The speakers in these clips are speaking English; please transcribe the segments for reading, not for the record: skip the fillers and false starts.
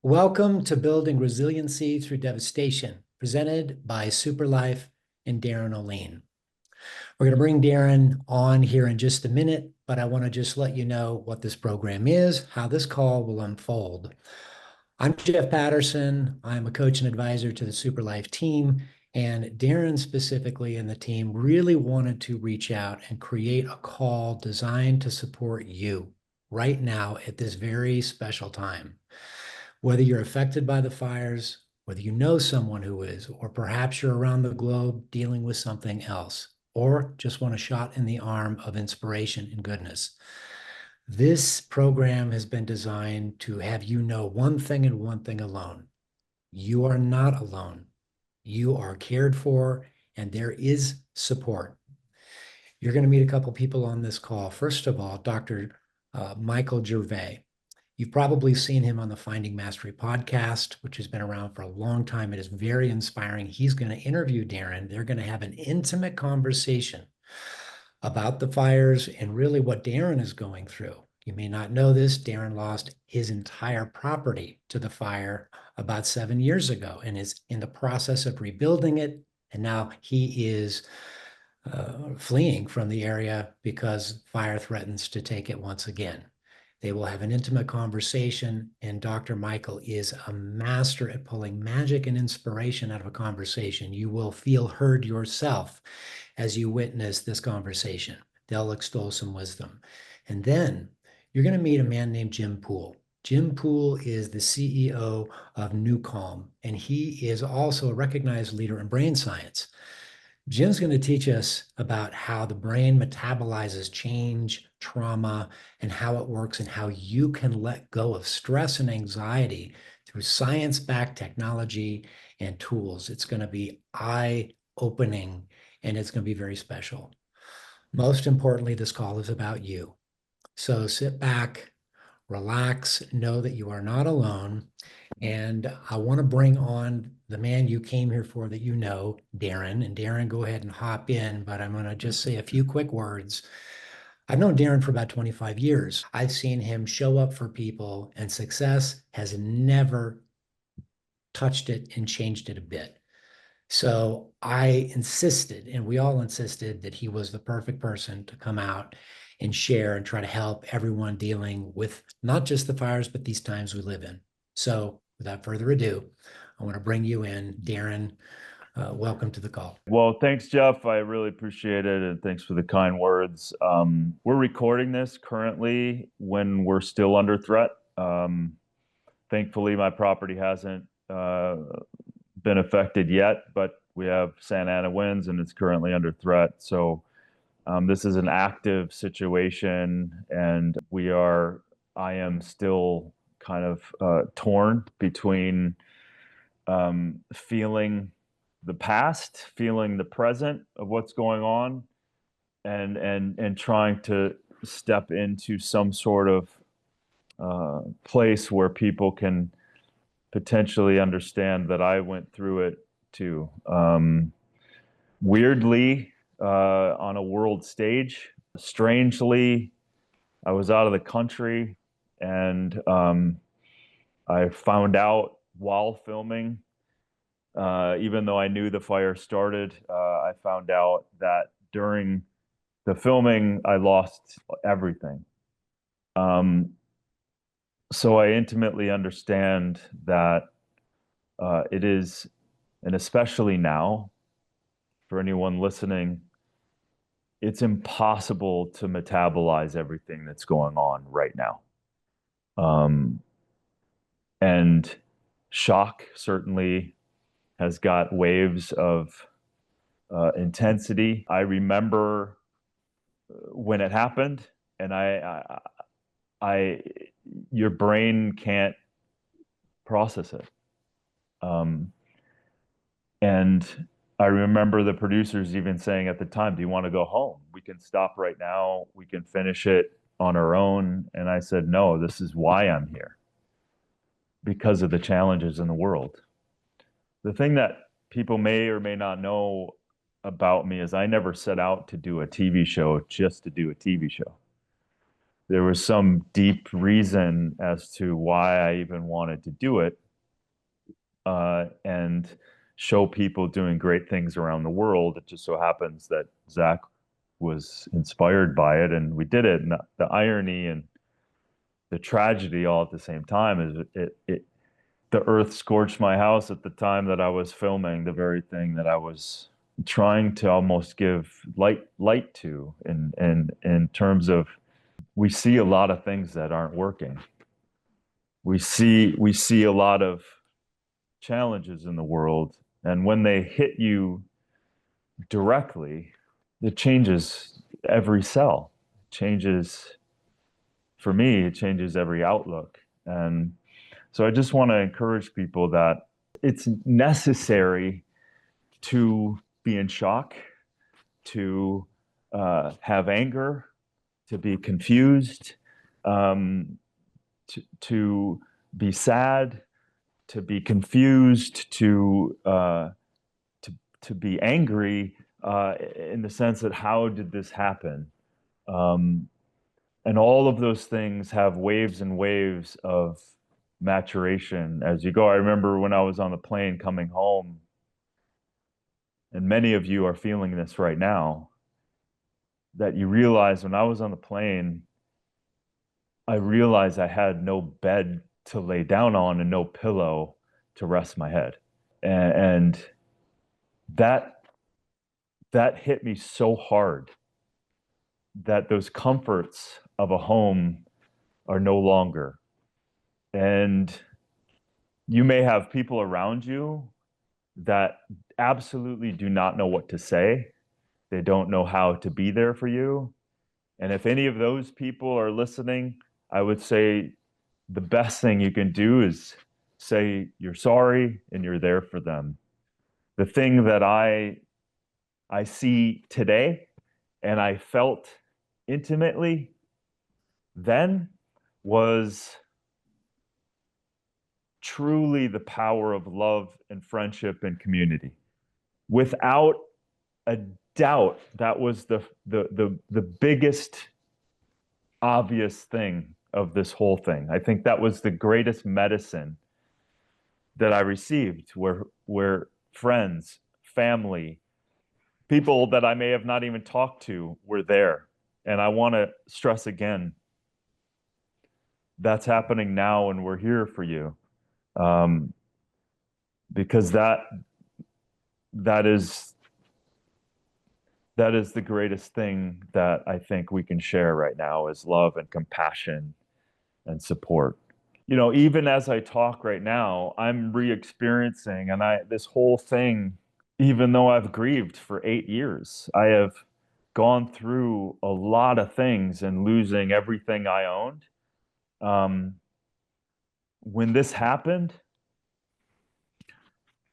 Welcome to Building Resiliency Through Devastation, presented by Superlife and Darin Olien. We're going to bring Darin on here in just a minute, but I want to just let you know what this program is, how this call will unfold. I'm Jeff Patterson. I'm a coach and advisor to the Superlife team, and Darin specifically and the team really wanted to reach out and create a call designed to support you right now at this very special time. Whether you're affected by the fires, whether you know someone who is, or perhaps you're around the globe dealing with something else, or just want a shot in the arm of inspiration and goodness. This program has been designed to have you know one thing and one thing alone. You are not alone. You are cared for, and there is support. You're going to meet a couple people on this call. First of all, Dr. Michael Gervais. You've probably seen him on the Finding Mastery podcast, which has been around for a long time. It is very inspiring. He's going to interview Darin. They're going to have an intimate conversation about the fires and really what Darin is going through. You may not know this. Darin lost his entire property to the fire about 7 years ago and is in the process of rebuilding it. And now he is fleeing from the area because fire threatens to take it once again. They will have an intimate conversation, and Dr. Michael is a master at pulling magic and inspiration out of a conversation. You will feel heard yourself as you witness this conversation. They'll extol some wisdom. And then you're going to meet a man named Jim Poole. Jim Poole is the CEO of NuCalm, and he is also a recognized leader in brain science. Jim's going to teach us about how the brain metabolizes change, trauma, and how it works and how you can let go of stress and anxiety through science-backed technology and tools. It's going to be eye-opening and it's going to be very special. Most importantly, this call is about you. So sit back, relax, know that you are not alone. And I want to bring on the man you came here for that you know, Darin. And Darin, go ahead and hop in, but I'm going to just say a few quick words. I've known Darin for about 25 years. I've seen him show up for people, and success has never touched it and changed it a bit. So I insisted, and we all insisted, that he was the perfect person to come out and share and try to help everyone dealing with not just the fires, but these times we live in. So without further ado, I want to bring you in. Darin, welcome to the call. Well, thanks, Jeff. I really appreciate it. And thanks for the kind words. We're recording this currently when we're still under threat. Thankfully, my property hasn't been affected yet, but we have Santa Ana winds and it's currently under threat. So this is an active situation, and I am still kind of torn between feeling the past, feeling the present of what's going on, and trying to step into some sort of place where people can potentially understand that I went through it too. Weirdly, on a world stage, strangely, I was out of the country, and I found out while filming. Even though I knew the fire started, I found out that during the filming, I lost everything. So I intimately understand that it is, and especially now, for anyone listening, it's impossible to metabolize everything that's going on right now. And shock certainly has got waves of intensity. I remember when it happened, and your brain can't process it. And I remember the producers even saying at the time, "Do you want to go home? We can stop right now. We can finish it on our own." And I said, "No, this is why I'm here, because of the challenges in the world." The thing that people may or may not know about me is I never set out to do a TV show just to do a TV show. there was some deep reason as to why I even wanted to do it, and show people doing great things around the world. It just so happens that Zach was inspired by it, and we did it. And the irony and the tragedy all at the same time is the earth scorched my house at the time that I was filming the very thing that I was trying to almost give light to, in terms of, we see a lot of things that aren't working. We see a lot of challenges in the world, and when they hit you directly, it changes every cell. It changes, for me, it changes every outlook. And so I just want to encourage people that it's necessary to be in shock, to have anger, to be confused, to be sad, to be confused, to be angry, in the sense that, how did this happen? And all of those things have waves and waves of maturation as you go. I remember when I was on the plane coming home, and many of you are feeling this right now, that you realize, when I was on the plane, I realized I had no bed to lay down on and no pillow to rest my head. And that hit me so hard, that those comforts of a home are no longer. And you may have people around you that absolutely do not know what to say. They don't know how to be there for you. And if any of those people are listening, I would say the best thing you can do is say you're sorry and you're there for them. The thing that I see today, and I felt intimately then, was truly the power of love and friendship and community. Without a doubt, that was the biggest obvious thing of this whole thing. I think that was the greatest medicine that I received, where friends, family, people that I may have not even talked to were there. And I want to stress again, that's happening now, and we're here for you. Because that is the greatest thing that I think we can share right now, is love and compassion and support. Even as I talk right now, I'm re-experiencing, and this whole thing, even though I've grieved for 8 years, I have gone through a lot of things and losing everything I owned. When this happened,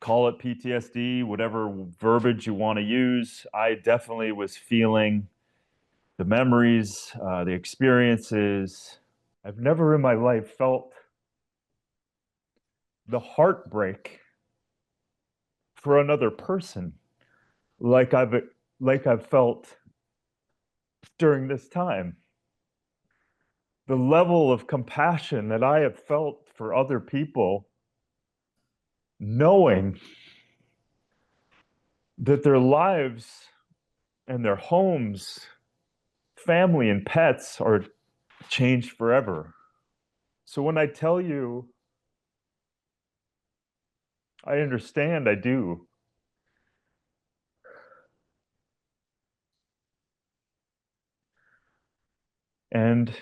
call it PTSD, whatever verbiage you want to use, I definitely was feeling the memories, the experiences. I've never in my life felt the heartbreak for another person like I've felt during this time. The level of compassion that I have felt for other people, knowing that their lives and their homes, family and pets are changed forever. So when I tell you, I understand, I do. And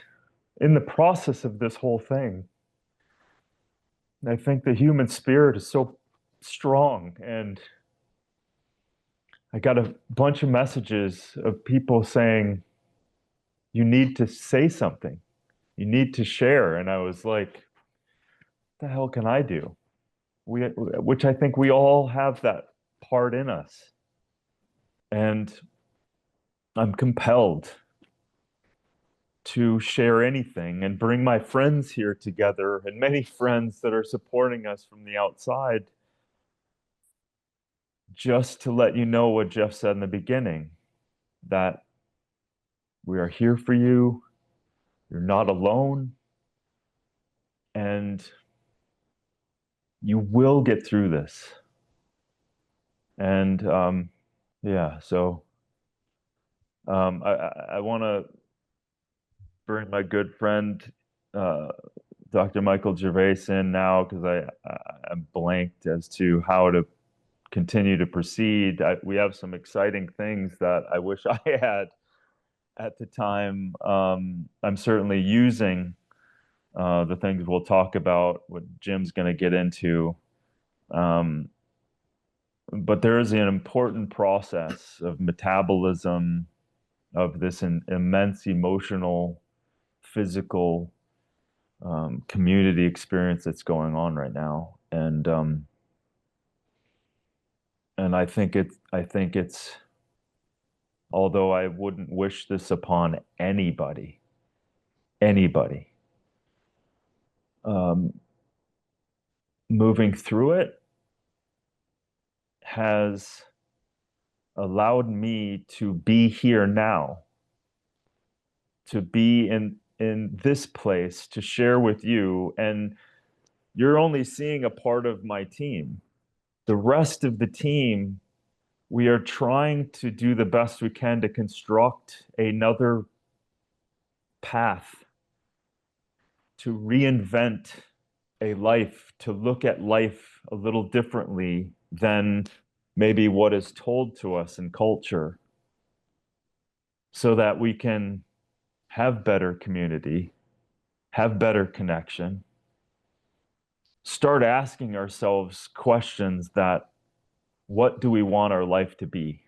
in the process of this whole thing, I think the human spirit is so strong. And I got a bunch of messages of people saying, you need to say something, you need to share. And I was like, what the hell can I do? Which I think we all have that part in us. And I'm compelled to share anything and bring my friends here together, and many friends that are supporting us from the outside, just to let you know what Jeff said in the beginning, that we are here for you. You're not alone. And you will get through this. And yeah, so I want to bring my good friend Dr. Michael Gervais in now because I'm blanked as to how to continue to proceed. We have some exciting things that I wish I had at the time. I'm certainly using the things we'll talk about, what Jim's going to get into. But there is an important process of metabolism of this immense emotional, physical community experience that's going on right now, and I think it's although I wouldn't wish this upon anybody, um, moving through it has allowed me to be here now, to be in this place, to share with you. And you're only seeing a part of my team. The rest of the team, we are trying to do the best we can to construct another path, to reinvent a life, to look at life a little differently than maybe what is told to us in culture, so that we can have better community, have better connection, start asking ourselves questions that what do we want our life to be?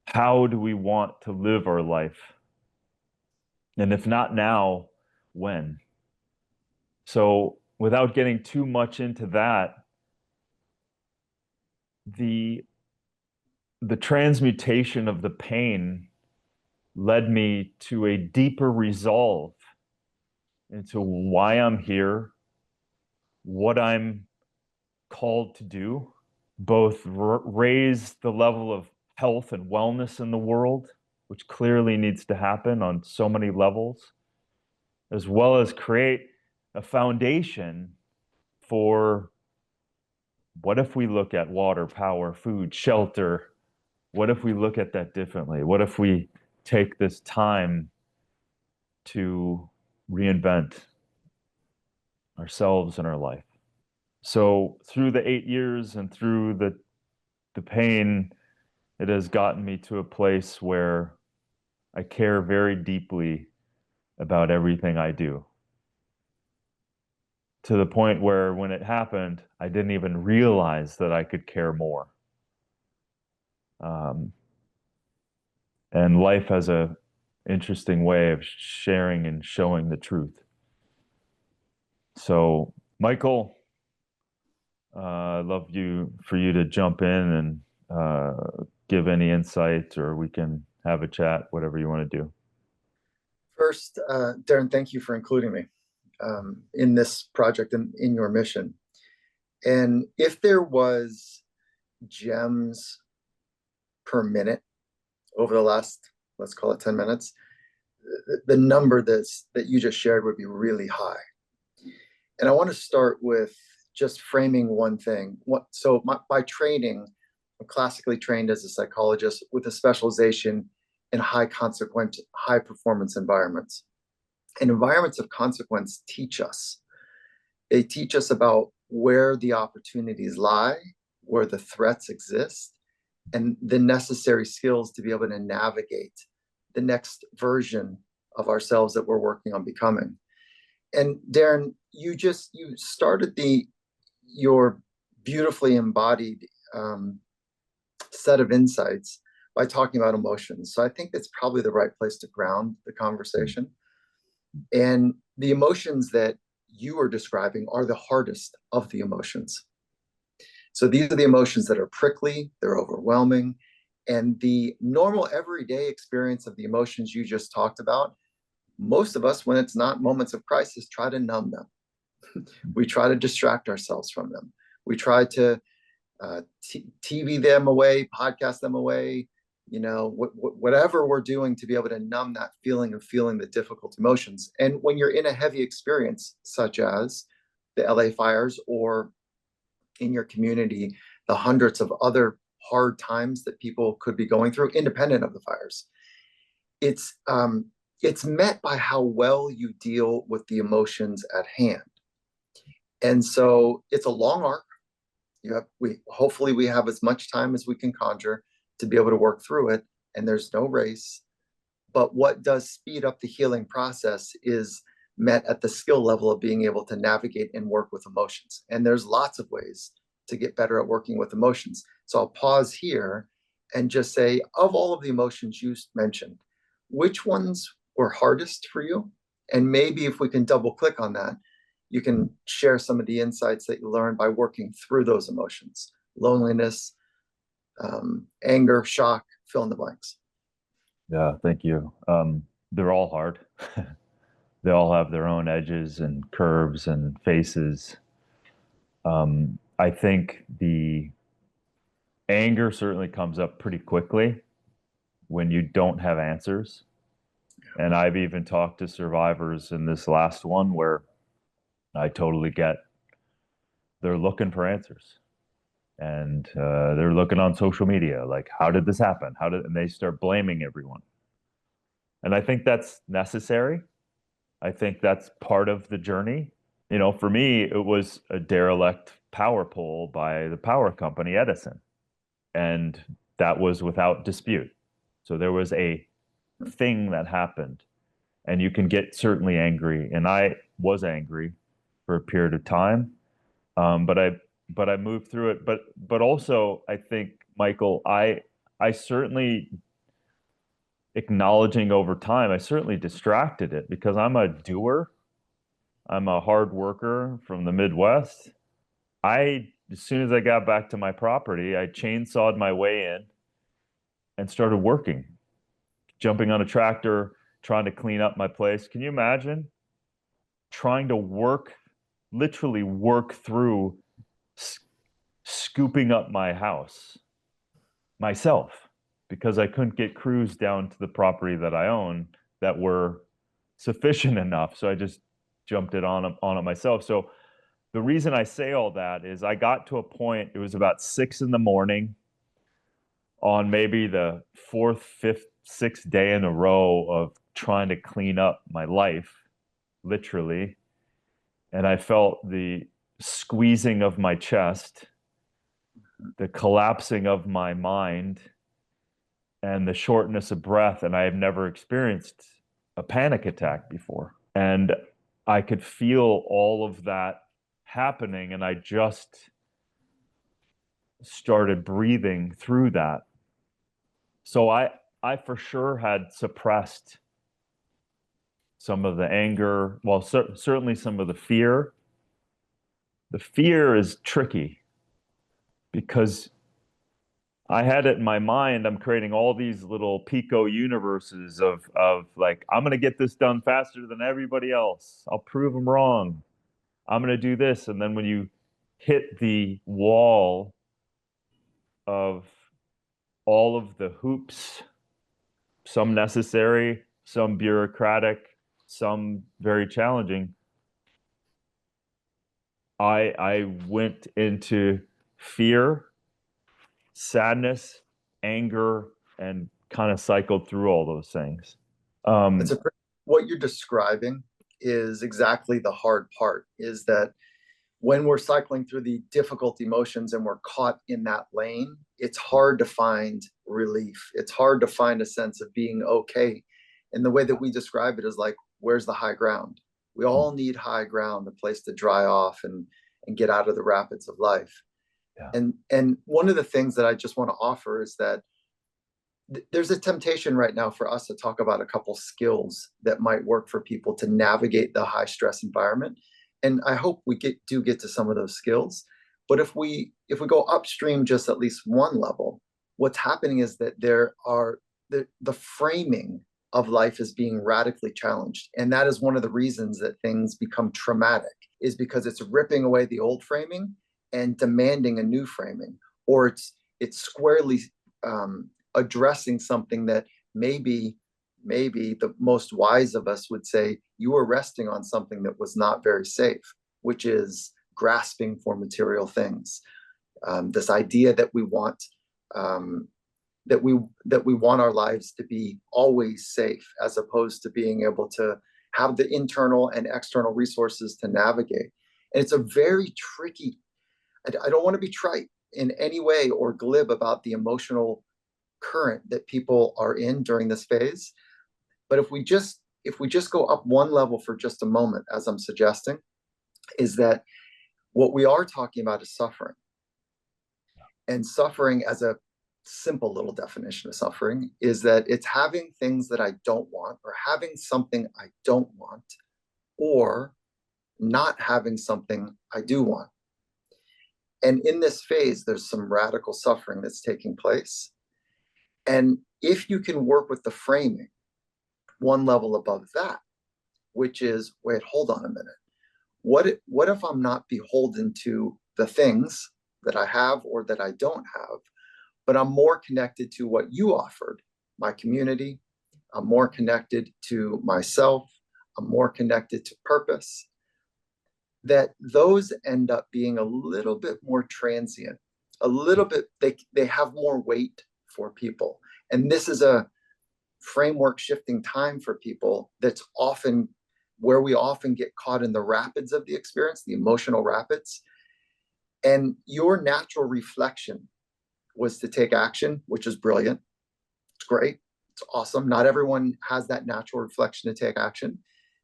How do we want to live our life? And if not now, when? So without getting too much into that, the transmutation of the pain led me to a deeper resolve into why I'm here, what I'm called to do, both raise the level of health and wellness in the world, which clearly needs to happen on so many levels, as well as create a foundation for what if we look at water, power, food, shelter? What if we look at that differently? What if we take this time to reinvent ourselves and our life? So through the 8 years and through the pain, it has gotten me to a place where I care very deeply about everything I do. To the point where when it happened, I didn't even realize that I could care more. And life has a interesting way of sharing and showing the truth. So, Michael, I'd love for you to jump in and give any insight, or we can have a chat, whatever you want to do. First, Darin, thank you for including me in this project and in your mission. And if there was gems per minute over the last, let's call it 10 minutes, the number that you just shared would be really high. And I want to start with just framing one thing. So by training, I'm classically trained as a psychologist with a specialization in high consequence, high performance environments. And environments of consequence teach us. They teach us about where the opportunities lie, where the threats exist, and the necessary skills to be able to navigate the next version of ourselves that we're working on becoming. And Darin, you started your beautifully embodied set of insights by talking about emotions. So I think that's probably the right place to ground the conversation. And the emotions that you are describing are the hardest of the emotions. So these are the emotions that are prickly, they're overwhelming, and the normal everyday experience of the emotions you just talked about, most of us, when it's not moments of crisis, try to numb them. We try to distract ourselves from them. We try to TV them away, podcast them away, whatever we're doing to be able to numb that feeling of feeling the difficult emotions. And when you're in a heavy experience, such as the LA fires, or in your community, the hundreds of other hard times that people could be going through, independent of the fires, it's met by how well you deal with the emotions at hand. And so it's a long arc. Hopefully we have as much time as we can conjure to be able to work through it, and there's no race. But what does speed up the healing process is met at the skill level of being able to navigate and work with emotions. And there's lots of ways to get better at working with emotions. So I'll pause here and just say, of all of the emotions you mentioned, which ones were hardest for you? And maybe if we can double click on that, you can share some of the insights that you learned by working through those emotions: loneliness, anger, shock, fill in the blanks. Yeah, thank you. They're all hard. They all have their own edges and curves and faces. I think the anger certainly comes up pretty quickly when you don't have answers. And I've even talked to survivors in this last one where I totally get they're looking for answers. And they're looking on social media, like, how did this happen? And they start blaming everyone. And I think that's necessary. I think that's part of the journey. For me, it was a derelict power pole by the power company, Edison. And that was without dispute. So there was a thing that happened. And you can get certainly angry. And I was angry for a period of time. But I moved through it. But also, I think, Michael, I certainly, acknowledging over time, I certainly distracted it because I'm a doer. I'm a hard worker from the Midwest. As soon as I got back to my property, I chainsawed my way in and started working, jumping on a tractor, trying to clean up my place. Can you imagine trying to literally work through scooping up my house myself because I couldn't get crews down to the property that I own that were sufficient enough. So I just jumped on it myself. So the reason I say all that is I got to a point, it was about 6 a.m. on maybe the 4th, 5th, 6th day in a row of trying to clean up my life, literally. And I felt the squeezing of my chest, the collapsing of my mind, and the shortness of breath. And I have never experienced a panic attack before. And I could feel all of that happening. And I just started breathing through that. So I for sure had suppressed some of the anger, well, certainly some of the fear. The fear is tricky because I had it in my mind, I'm creating all these little pico universes of like, I'm going to get this done faster than everybody else. I'll prove them wrong. I'm going to do this. And then when you hit the wall of all of the hoops, some necessary, some bureaucratic, some very challenging, I went into fear, sadness, anger, and kind of cycled through all those things. What you're describing is exactly the hard part, is that when we're cycling through the difficult emotions and we're caught in that lane, it's hard to find relief. It's hard to find a sense of being okay. And the way that we describe it is like, where's the high ground? We all need high ground, a place to dry off and get out of the rapids of life. Yeah. And one of the things that I just want to offer is that there's a temptation right now for us to talk about a couple skills that might work for people to navigate the high stress environment. And I hope we do get to some of those skills. But if we go upstream just at least one level, what's happening is that there are the framing of life is being radically challenged. And that is one of the reasons that things become traumatic, is because it's ripping away the old framing and demanding a new framing, or it's squarely addressing something that maybe the most wise of us would say you were resting on something that was not very safe, which is grasping for material things. This idea that we want that we want our lives to be always safe, as opposed to being able to have the internal and external resources to navigate. And it's a very tricky, I don't want to be trite in any way or glib about the emotional current that people are in during this phase. But if we just go up one level for just a moment, as I'm suggesting, is that what we are talking about is suffering. And suffering, as a simple little definition of suffering, is that it's having things that I don't want, or having something I don't want, or not having something I do want. And in this phase, there's some radical suffering that's taking place. And if you can work with the framing one level above that, which is, wait, hold on a minute. What if I'm not beholden to the things that I have or that I don't have, but I'm more connected to what you offered, my community. I'm more connected to myself. I'm more connected to purpose. That those end up being a little bit more transient, a little bit, they have more weight for people. And this is a framework shifting time for people that's often where we often get caught in the rapids of the experience, the emotional rapids. And your natural reflection was to take action, which is brilliant. It's great. It's awesome. Not everyone has that natural reflection to take action.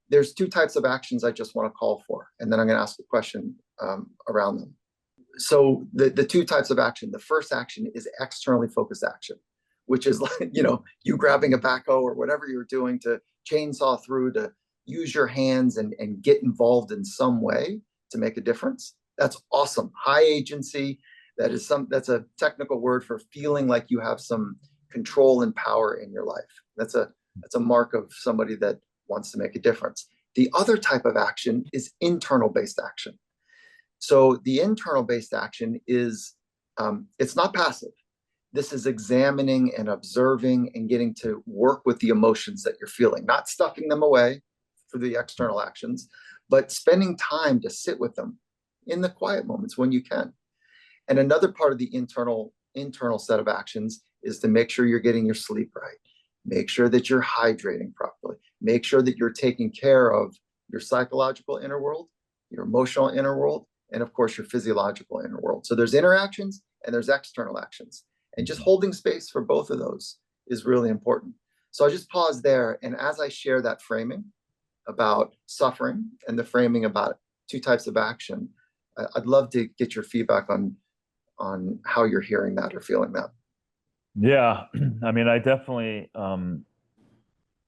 There's two types of actions I just want to call for, and then I'm going to ask a question around them. So the two types of action, the first action is externally focused action, which is like, you grabbing a backhoe or whatever you're doing to chainsaw through, to use your hands and get involved in some way to make a difference. That's awesome. High agency. That's a technical word for feeling like you have some control and power in your life. That's a mark of somebody that wants to make a difference. The other type of action is internal based action. So the internal based action is, it's not passive. This is examining and observing and getting to work with the emotions that you're feeling, not stuffing them away for the external actions, but spending time to sit with them in the quiet moments when you can. And another part of the internal set of actions is to make sure you're getting your sleep right. Make sure that you're hydrating properly. Make sure that you're taking care of your psychological inner world, your emotional inner world, and of course, your physiological inner world. So there's interactions and there's external actions. And just holding space for both of those is really important. So I'll just pause there. And as I share that framing about suffering and the framing about two types of action, I'd love to get your feedback on how you're hearing that or feeling that. Yeah, I mean, I definitely,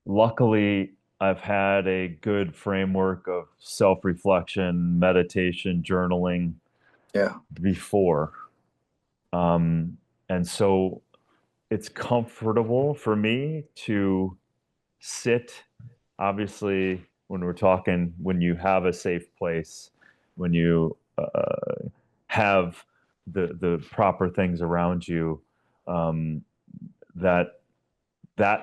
luckily, I've had a good framework of self-reflection, meditation, journaling before. And so it's comfortable for me to sit, obviously, when we're talking, when you have a safe place, when you have the proper things around you, that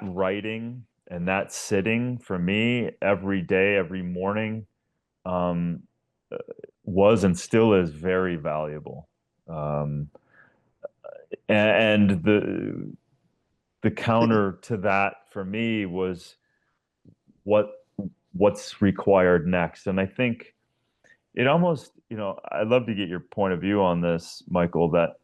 writing and that sitting for me every day, every morning, was and still is very valuable. And the counter to that for me was what's required next. And I think it almost, I'd love to get your point of view on this, Michael, that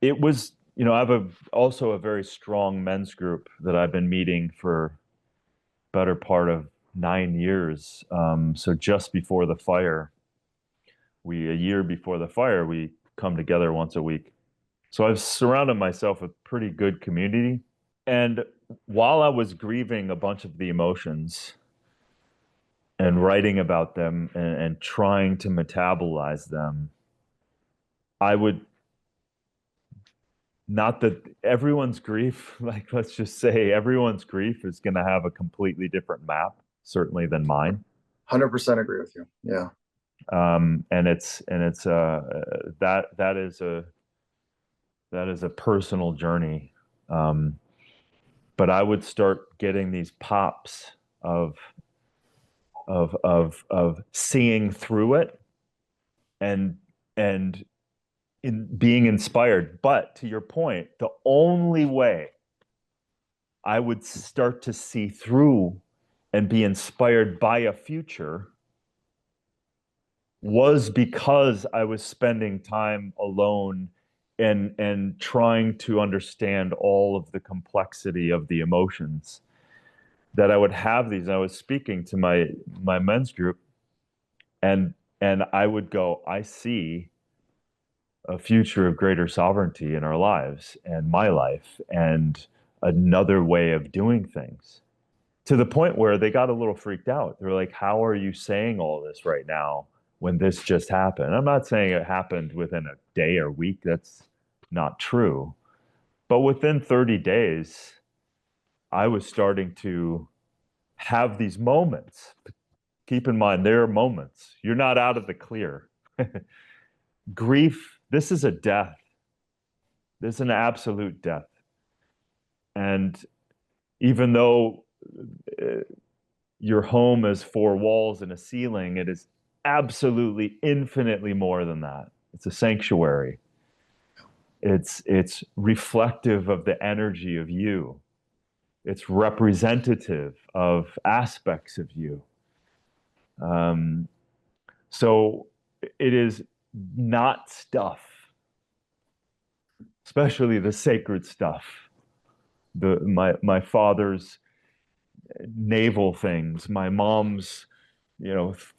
it was, I have also a very strong men's group that I've been meeting for better part of 9 years. So just before the fire, a year before the fire, we come together once a week. So I've surrounded myself with pretty good community. And while I was grieving a bunch of the emotions and writing about them and trying to metabolize them, I would, not that everyone's grief, like, let's just say everyone's grief is going to have a completely different map, certainly than mine. 100% agree with you. Yeah. And it's that is a personal journey But I would start getting these pops of seeing through it and in being inspired. But to your point, the only way I would start to see through and be inspired by a future was because I was spending time alone and trying to understand all of the complexity of the emotions that I would have these. I was speaking to my men's group and I would go, I see a future of greater sovereignty in our lives and my life and another way of doing things, to the point where they got a little freaked out. They're like, how are you saying all this right now when this just happened? I'm not saying it happened within a day or week. That's not true. But within 30 days, I was starting to have these moments. Keep in mind, there are moments. You're not out of the clear. Grief, this is a death. This is an absolute death. And even though your home is four walls and a ceiling, it is absolutely infinitely more than that. It's a sanctuary. It's reflective of the energy of you. It's representative of aspects of you. So it is not stuff, especially the sacred stuff. My father's naval things, my mom's,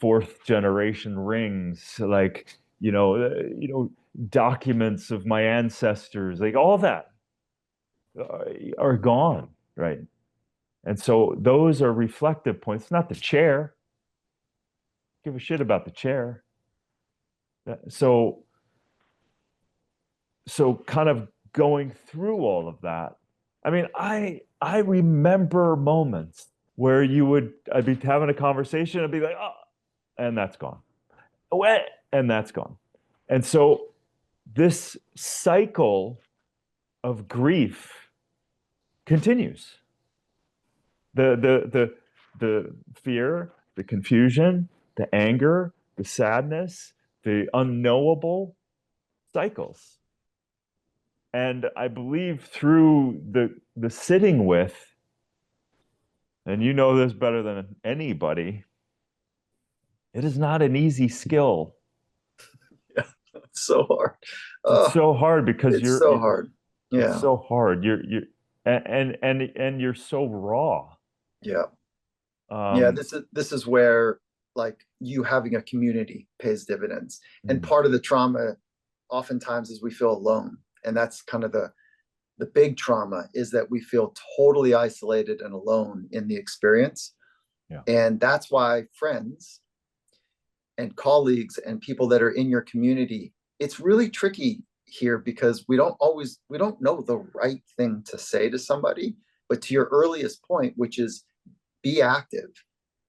fourth generation rings, like, documents of my ancestors, like all that are gone, right? And so those are reflective points, not the chair. Give a shit about the chair. So kind of going through all of that. I mean, I remember moments where I'd be having a conversation, I'd be like, oh, and that's gone. Oh, and that's gone. And so this cycle of grief continues. The fear, the confusion, the anger, the sadness, the unknowable cycles. And I believe through the sitting with, and you know this better than anybody, it is not an easy skill. Yeah, it's so hard. It's so hard because it's so hard. Yeah. It's so hard. And you're so raw. Yeah. Yeah, this is where, like, you having a community pays dividends. And part of the trauma oftentimes is we feel alone. And that's kind of the big trauma, is that we feel totally isolated and alone in the experience. Yeah. And that's why friends and colleagues and people that are in your community, it's really tricky here, because we don't know the right thing to say to somebody. But to your earliest point, which is be active,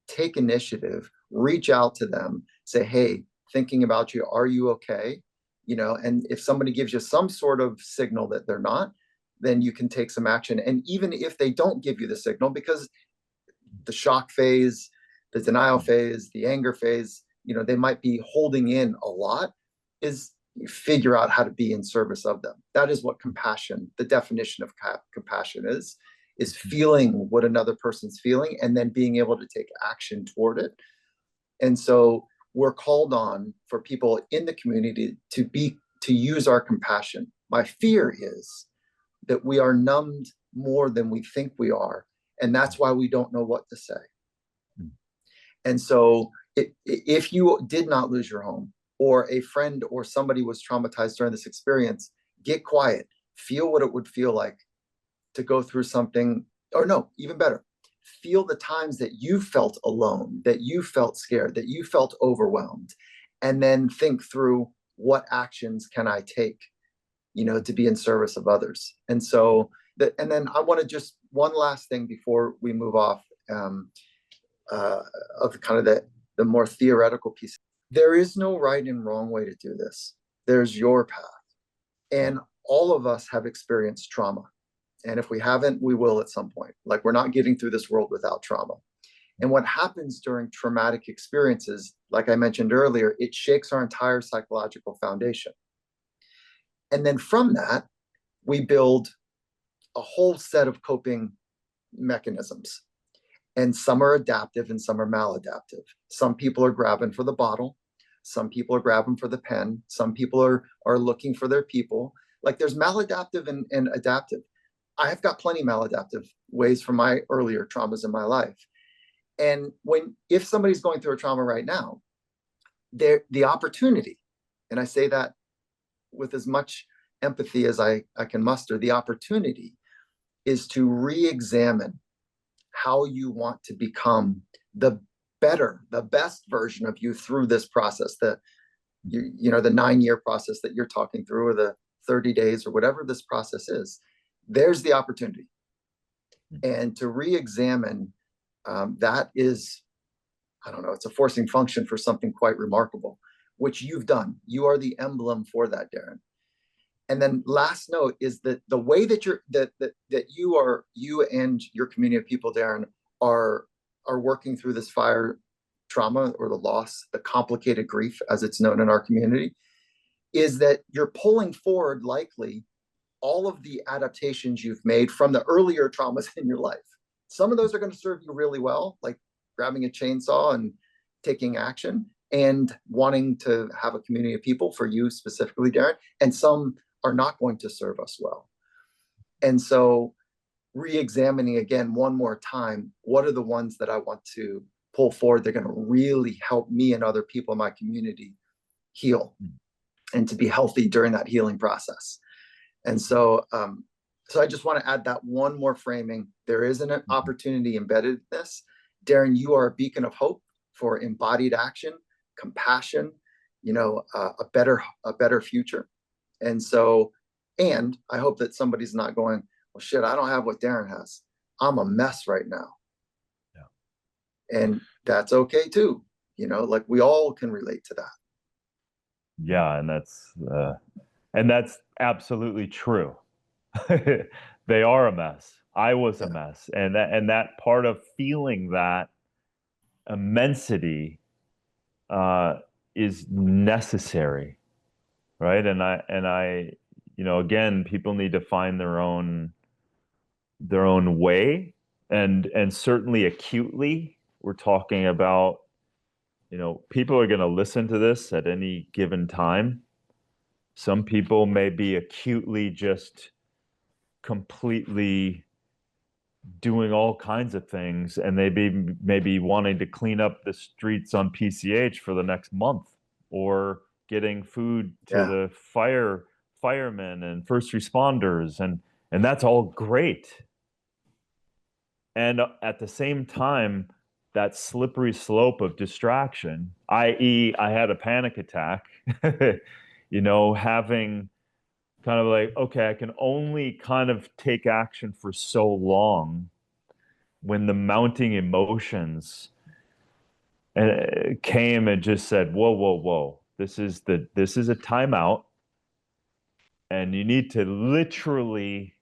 take initiative, reach out to them, say, hey, thinking about you, are you okay? And if somebody gives you some sort of signal that they're not, then you can take some action. And even if they don't give you the signal, because the shock phase, the denial phase, the anger phase, they might be holding in a lot, is figure out how to be in service of them. That is what compassion, the definition of compassion is feeling what another person's feeling and then being able to take action toward it. And so we're called on, for people in the community, to use our compassion. My fear is that we are numbed more than we think we are, and that's why we don't know what to say. And so if you did not lose your home, or a friend or somebody was traumatized during this experience, get quiet, feel what it would feel like to go through something. Or no, even better, feel the times that you felt alone, that you felt scared, that you felt overwhelmed, and then think through, what actions can I take, to be in service of others. And so and then I want to just, one last thing before we move off of kind of the more theoretical piece. There is no right and wrong way to do this. There's your path. And all of us have experienced trauma. And if we haven't, we will at some point. Like, we're not getting through this world without trauma. And what happens during traumatic experiences, like I mentioned earlier, it shakes our entire psychological foundation. And then from that, we build a whole set of coping mechanisms. And some are adaptive and some are maladaptive. Some people are grabbing for the bottle. Some people are grabbing for the pen. Some people are looking for their people. Like, there's maladaptive and adaptive. I've got plenty maladaptive ways from my earlier traumas in my life. And if somebody's going through a trauma right now, the opportunity, and I say that with as much empathy as I can muster, the opportunity is to re-examine how you want to become the best version of you through this process, the 9-year process that you're talking through, or the 30 days, or whatever this process is. There's the opportunity. And to re-examine, that is, I don't know, it's a forcing function for something quite remarkable, which you've done. You are the emblem for that, Darin. And then last note is that the way that you and your community of people, Darin, are working through this fire trauma, or the loss, the complicated grief, as it's known in our community, is that you're pulling forward likely all of the adaptations you've made from the earlier traumas in your life. Some of those are going to serve you really well, like grabbing a chainsaw and taking action and wanting to have a community of people, for you specifically, Darin. And some are not going to serve us well. And so re-examining again one more time, what are the ones that I want to pull forward? They're going to really help me and other people in my community heal and to be healthy during that healing process. And so, I just want to add that one more framing. There is an opportunity embedded in this. Darin, you are a beacon of hope for embodied action, compassion, a better future. And so, and I hope that somebody's not going, well, shit, I don't have what Darin has. I'm a mess right now. Yeah. And that's okay too. Like, we all can relate to that. Yeah. And that's absolutely true. They are a mess. I was a mess. And that part of feeling that immensity is necessary. Right. And I, again, people need to find their own way, and certainly acutely, we're talking about, people are going to listen to this at any given time. Some people may be acutely just completely doing all kinds of things, and they may be wanting to clean up the streets on PCH for the next month, or getting food to the firemen and first responders, and that's all great. And at the same time, that slippery slope of distraction, i.e., I had a panic attack, having kind of like, okay, I can only kind of take action for so long when the mounting emotions came and just said, whoa, whoa, whoa, this is a timeout. And you need to literally,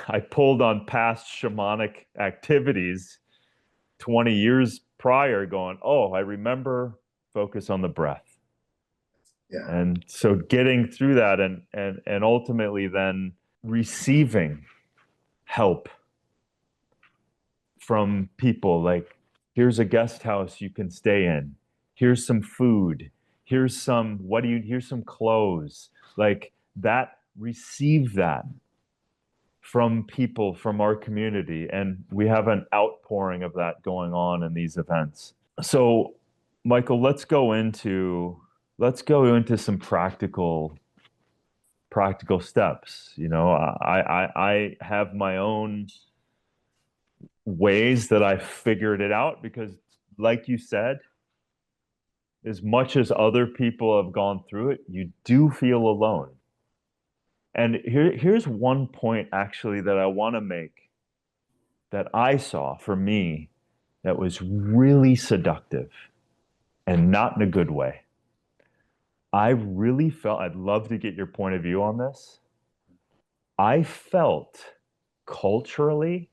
I pulled on past shamanic activities 20 years prior, going, oh, I remember, focus on the breath. Yeah. And so getting through that, and ultimately then receiving help from people, like, here's a guest house you can stay in. Here's some food. Here's some clothes. Like that, receive that from people from our community. And we have an outpouring of that going on in these events. So, Michael, let's go into some practical steps. I have my own ways that I figured it out, because, like you said, as much as other people have gone through it, you do feel alone. And here's one point actually that I want to make, that I saw for me, that was really seductive, and not in a good way. I really felt, I'd love to get your point of view on this. I felt culturally,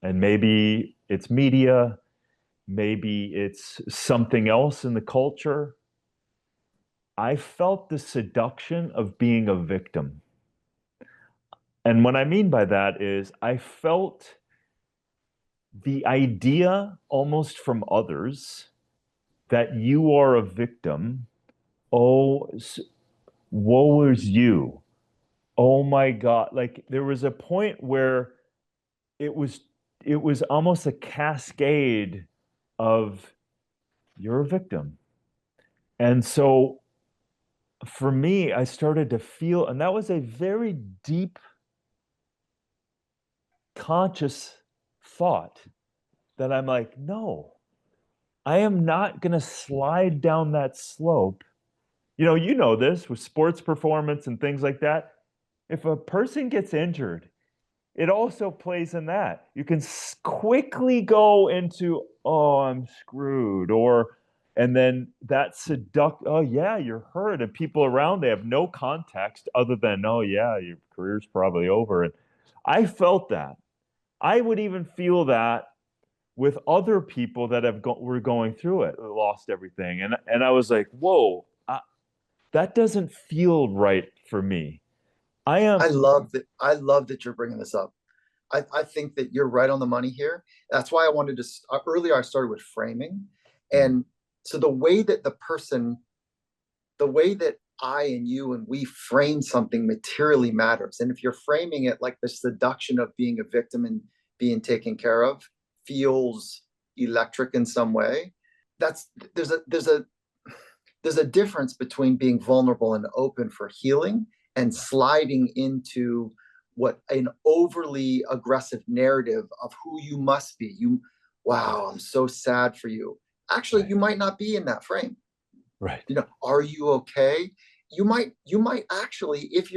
and maybe it's media, maybe it's something else in the culture, I felt the seduction of being a victim. And what I mean by that is I felt the idea almost from others that you are a victim. Oh, woe is you. Oh my God. Like there was a point where it was it was almost a cascade of you're a victim. And so for me, I started to feel, and that was a very deep, conscious thought that I'm like, no, I am not going to slide down that slope. You know this with sports performance and things like that. If a person gets injured, it also plays in that. You can quickly go into, oh, I'm screwed, and then that oh yeah, you're hurt, and people around, they have no context other than, oh yeah, your career's probably over. And I felt that. I would even feel that with other people that were going through it, lost everything, and I was like, whoa, that doesn't feel right for me. I am. I love that you're bringing this up. I think that you're right on the money here. That's why I wanted to earlier I started with framing. And so the way that I and you and we frame something materially matters. And if you're framing it like the seduction of being a victim and being taken care of feels electric in some way, that's there's a difference between being vulnerable and open for healing and sliding into what an overly aggressive narrative of who you must be. Wow, I'm so sad for you. Actually, Right. you might not be in that frame. Right. Are you okay? You might actually, if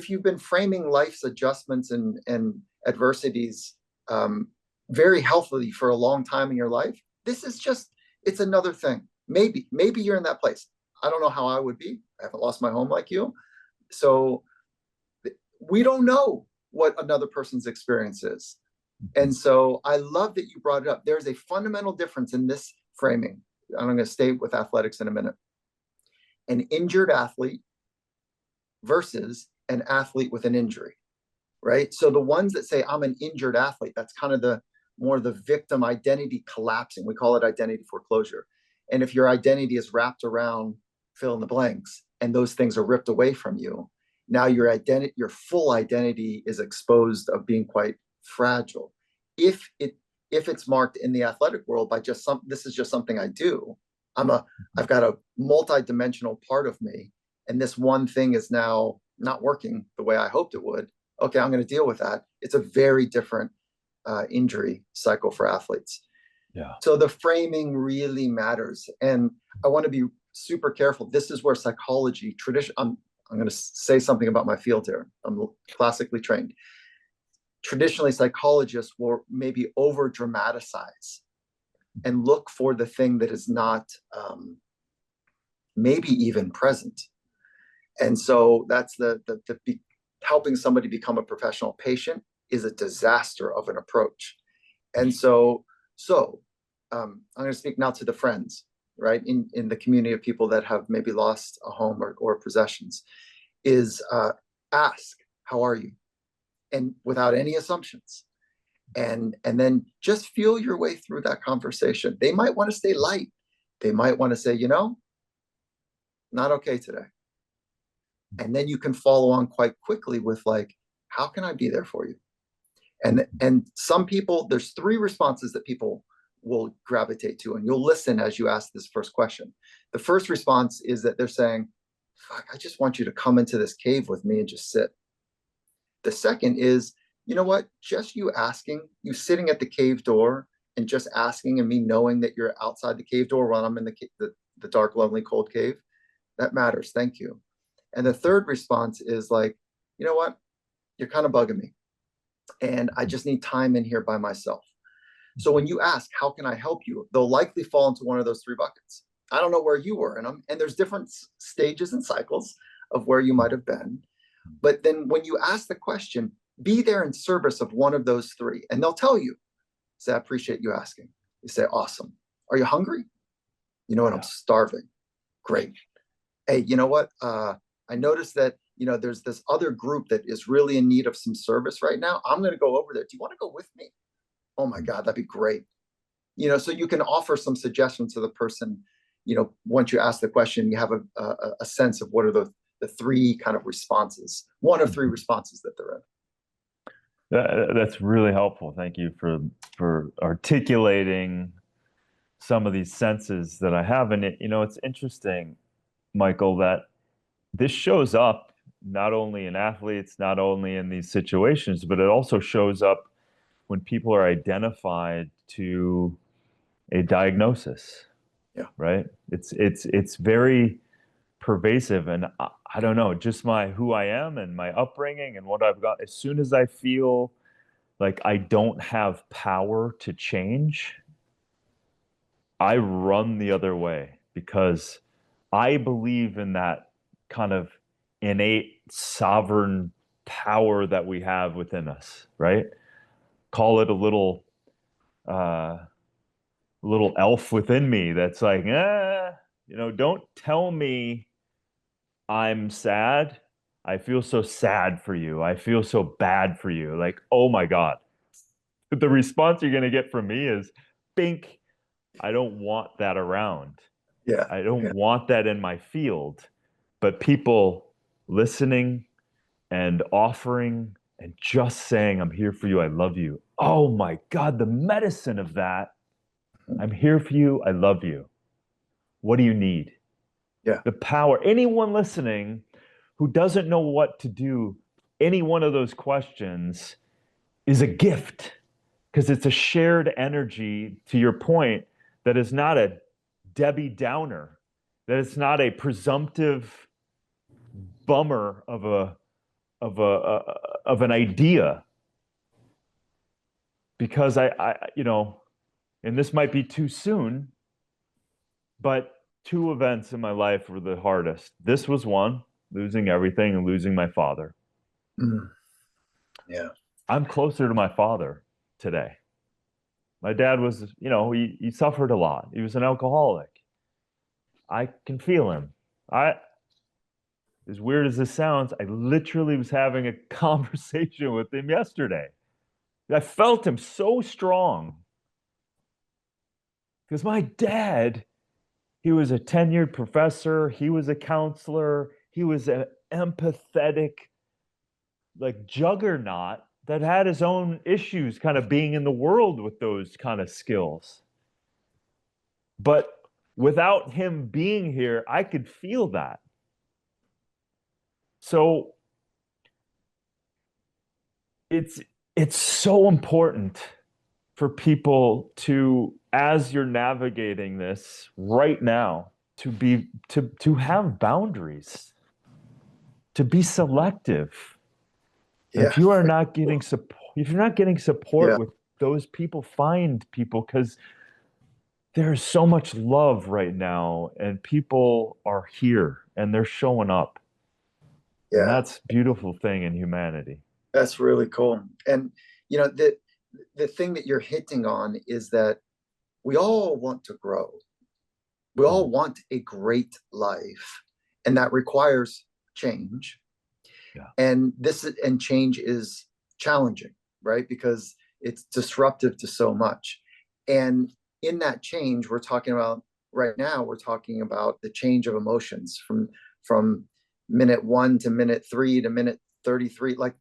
you've been framing life's adjustments and adversities very healthily for a long time in your life, this is just, it's another thing. Maybe you're in that place. I don't know how I would be. I haven't lost my home like you. So we don't know what another person's experience is. And so I love that you brought it up. There's a fundamental difference in this framing. I'm going to stay with athletics in a minute. An injured athlete versus an athlete with an injury, right? So the ones that say I'm an injured athlete, that's kind of the more the victim identity collapsing. We call it identity foreclosure. And if your identity is wrapped around fill in the blanks and those things are ripped away from you, now your full identity is exposed of being quite fragile. If it's marked in the athletic world by just this is just something I do. I've got a multi-dimensional part of me, and this one thing is now not working the way I hoped it would. Okay, I'm going to deal with that. It's a very different injury cycle for athletes. Yeah. So the framing really matters, and I want to be super careful. This is where psychology tradition. I'm going to say something about my field here. I'm classically trained. Traditionally, psychologists will maybe over dramatize and look for the thing that is not maybe even present. And so that's helping somebody become a professional patient is a disaster of an approach. And so I'm going to speak now to the friends, right? In the community of people that have maybe lost a home or possessions, is ask, how are you? And without any assumptions. And then just feel your way through that conversation. They might want to stay light. They might want to say, not okay today. And then you can follow on quite quickly with like, how can I be there for you? And some people, there's 3 responses that people will gravitate to, and you'll listen as you ask this first question. The first response is that they're saying, fuck, I just want you to come into this cave with me and just sit. The second is, you know what? Just you asking, you sitting at the cave door and just asking, and me knowing that you're outside the cave door while I'm in the dark, lonely, cold cave, that matters. Thank you. And the third response is like, you know what? You're kind of bugging me, and I just need time in here by myself. So when you ask, how can I help you? They'll likely fall into one of those 3 buckets. I don't know where you were in them. And there's different stages and cycles of where you might have been. But then when you ask the question, be there in service of one of those three, and they'll tell you. Say, I appreciate you asking. You say, awesome. Are you hungry? You know what? I'm starving. Great. Hey, you know what? I noticed that, there's this other group that is really in need of some service right now. I'm going to go over there. Do you want to go with me? Oh my God, that'd be great. So you can offer some suggestions to the person, once you ask the question, you have a sense of what are the three kind of responses, one of three responses that they're in. That's really helpful. Thank you for articulating some of these senses that I have. And it's interesting, Michael, that this shows up not only in athletes, not only in these situations, but it also shows up when people are identified to a diagnosis. Yeah. Right. It's very pervasive, and I don't know, just who I am and my upbringing and what I've got. As soon as I feel like I don't have power to change, I run the other way, because I believe in that kind of innate sovereign power that we have within us, right? Call it a little elf within me that's like, don't tell me I'm sad. I feel so sad for you. I feel so bad for you. Like, oh my God. The response you're going to get from me is, bink, I don't want that around. Yeah. I don't want that in my field. But people listening and offering and just saying, I'm here for you, I love you. Oh my God, the medicine of that. I'm here for you, I love you. What do you need? Yeah. The power. Anyone listening who doesn't know what to do, any one of those questions is a gift, because it's a shared energy, to your point, that is not a Debbie Downer, that it's not a presumptive bummer of an idea. Because and this might be too soon, but two events in my life were the hardest. This was one, losing everything and losing my father. Yeah. I'm closer to my father today. My dad was, he suffered a lot. He was an alcoholic. I can feel him. As weird as this sounds, I literally was having a conversation with him yesterday. I felt him so strong. Because my dad, he was a tenured professor. He was a counselor. He was an empathetic, like, juggernaut that had his own issues kind of being in the world with those kind of skills. But without him being here, I could feel that. So it's so important for people to, as you're navigating this right now, to have boundaries, to be selective. Yeah. If you are not getting support, if you're not getting support Yeah. with those people, find people, because there's so much love right now, and people are here and they're showing up. Yeah. And that's a beautiful thing in humanity. That's really cool. And the thing that you're hinting on is that we all want to grow. We all want a great life, and that requires change. Yeah. And change is challenging, right? Because it's disruptive to so much. And in that change, we're talking about the change of emotions from minute 1 to minute 3 to minute 33. Like,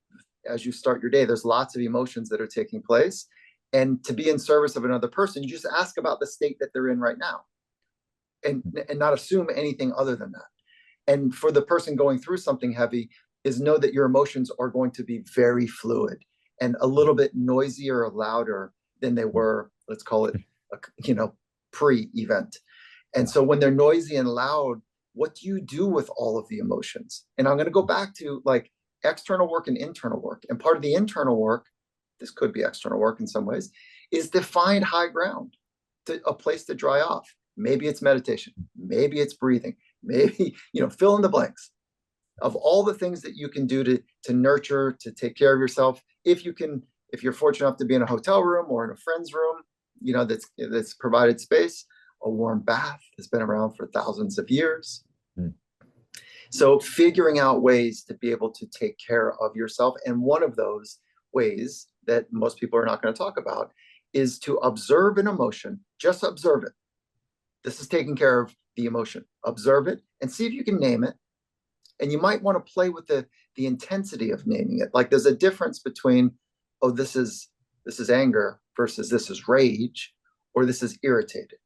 as you start your day, there's lots of emotions that are taking place. And to be in service of another person, you just ask about the state that they're in right now, and not assume anything other than that. And for the person going through something heavy, is know that your emotions are going to be very fluid and a little bit noisier or louder than they were, let's call it, pre-event. And so when they're noisy and loud, what do you do with all of the emotions? And I'm going to go back to like external work and internal work. And part of the internal work, this could be external work in some ways, is to find high ground, a place to dry off. Maybe it's meditation. Maybe it's breathing. Maybe, fill in the blanks. of all the things that you can do to nurture, to take care of yourself, if you're fortunate enough to be in a hotel room or in a friend's room, that's provided space, a warm bath has been around for thousands of years. Mm. So figuring out ways to be able to take care of yourself. And one of those ways that most people are not going to talk about is to observe an emotion. Just observe it. This is taking care of the emotion. Observe it and see if you can name it. And you might want to play with the intensity of naming it. Like there's a difference between, oh, this is anger versus this is rage, or this is irritated,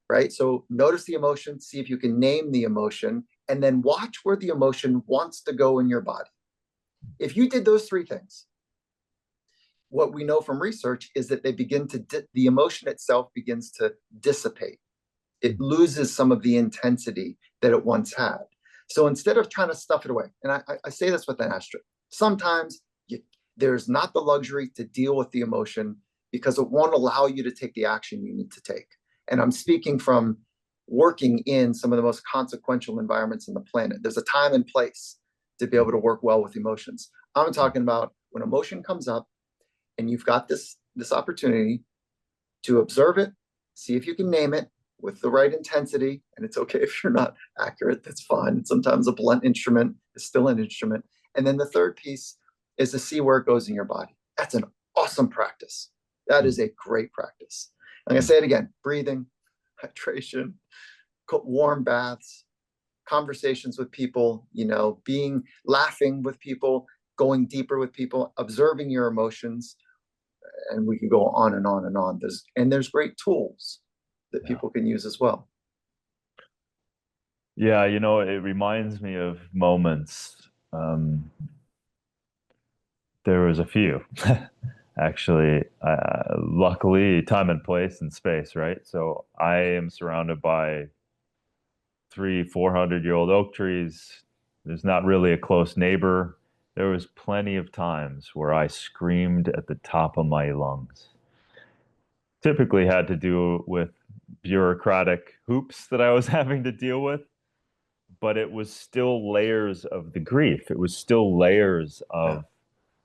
right? So notice the emotion, see if you can name the emotion, and then watch where the emotion wants to go in your body. If you did those three things, what we know from research is that they begin to, the emotion itself begins to dissipate. It loses some of the intensity that it once had. So instead of trying to stuff it away, and I say this with an asterisk, sometimes there's not the luxury to deal with the emotion because it won't allow you to take the action you need to take. And I'm speaking from working in some of the most consequential environments on the planet. There's a time and place to be able to work well with emotions. I'm talking about when emotion comes up and you've got this opportunity to observe it, see if you can name it with the right intensity. And it's okay if you're not accurate, that's fine. Sometimes a blunt instrument is still an instrument. And then the third piece is to see where it goes in your body. That's an awesome practice. That is a great practice. I'm going to say it again: breathing, hydration, warm baths, conversations with people, laughing with people, going deeper with people, observing your emotions. And we could go on and on and on. There's great tools that people can use as well. Yeah, it reminds me of moments. There was a few, actually. Luckily, time and place and space, right? So I am surrounded by 400-year-old oak trees. There's not really a close neighbor. There was plenty of times where I screamed at the top of my lungs. Typically had to do with bureaucratic hoops that I was having to deal with, but it was still layers of the grief. It was still layers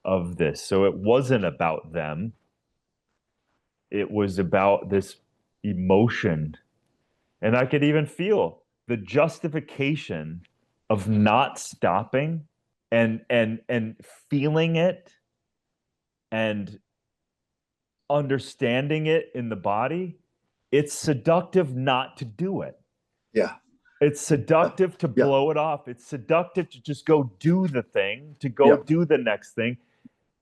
of this. So it wasn't about them. It was about this emotion. And I could even feel the justification of not stopping and feeling it and understanding it in the body. It's seductive not to do it. Yeah. It's seductive to blow it off. It's seductive to just go do the thing, to go do the next thing.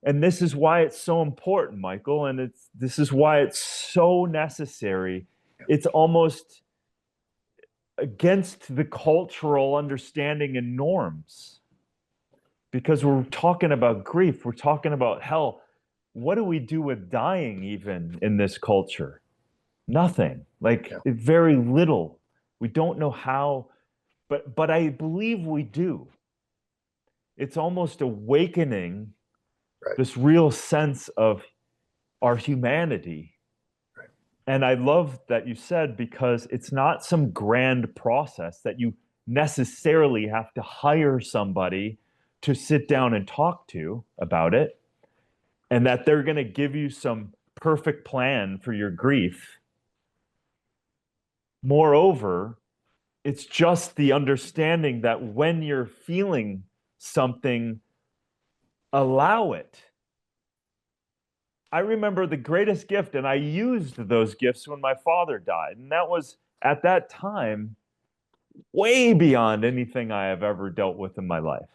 And this is why it's so important, Michael. And this is why it's so necessary. It's almost against the cultural understanding and norms. Because we're talking about grief. We're talking about hell. What do we do with dying even in this culture? Nothing. Very little. We don't know how, but I believe we do. It's almost awakening this real sense of our humanity. Right. And I love that you said, because it's not some grand process that you necessarily have to hire somebody to sit down and talk to about it, and that they're going to give you some perfect plan for your grief. Moreover, it's just the understanding that when you're feeling something, allow it. I remember the greatest gift, and I used those gifts when my father died. And that was, at that time, way beyond anything I have ever dealt with in my life.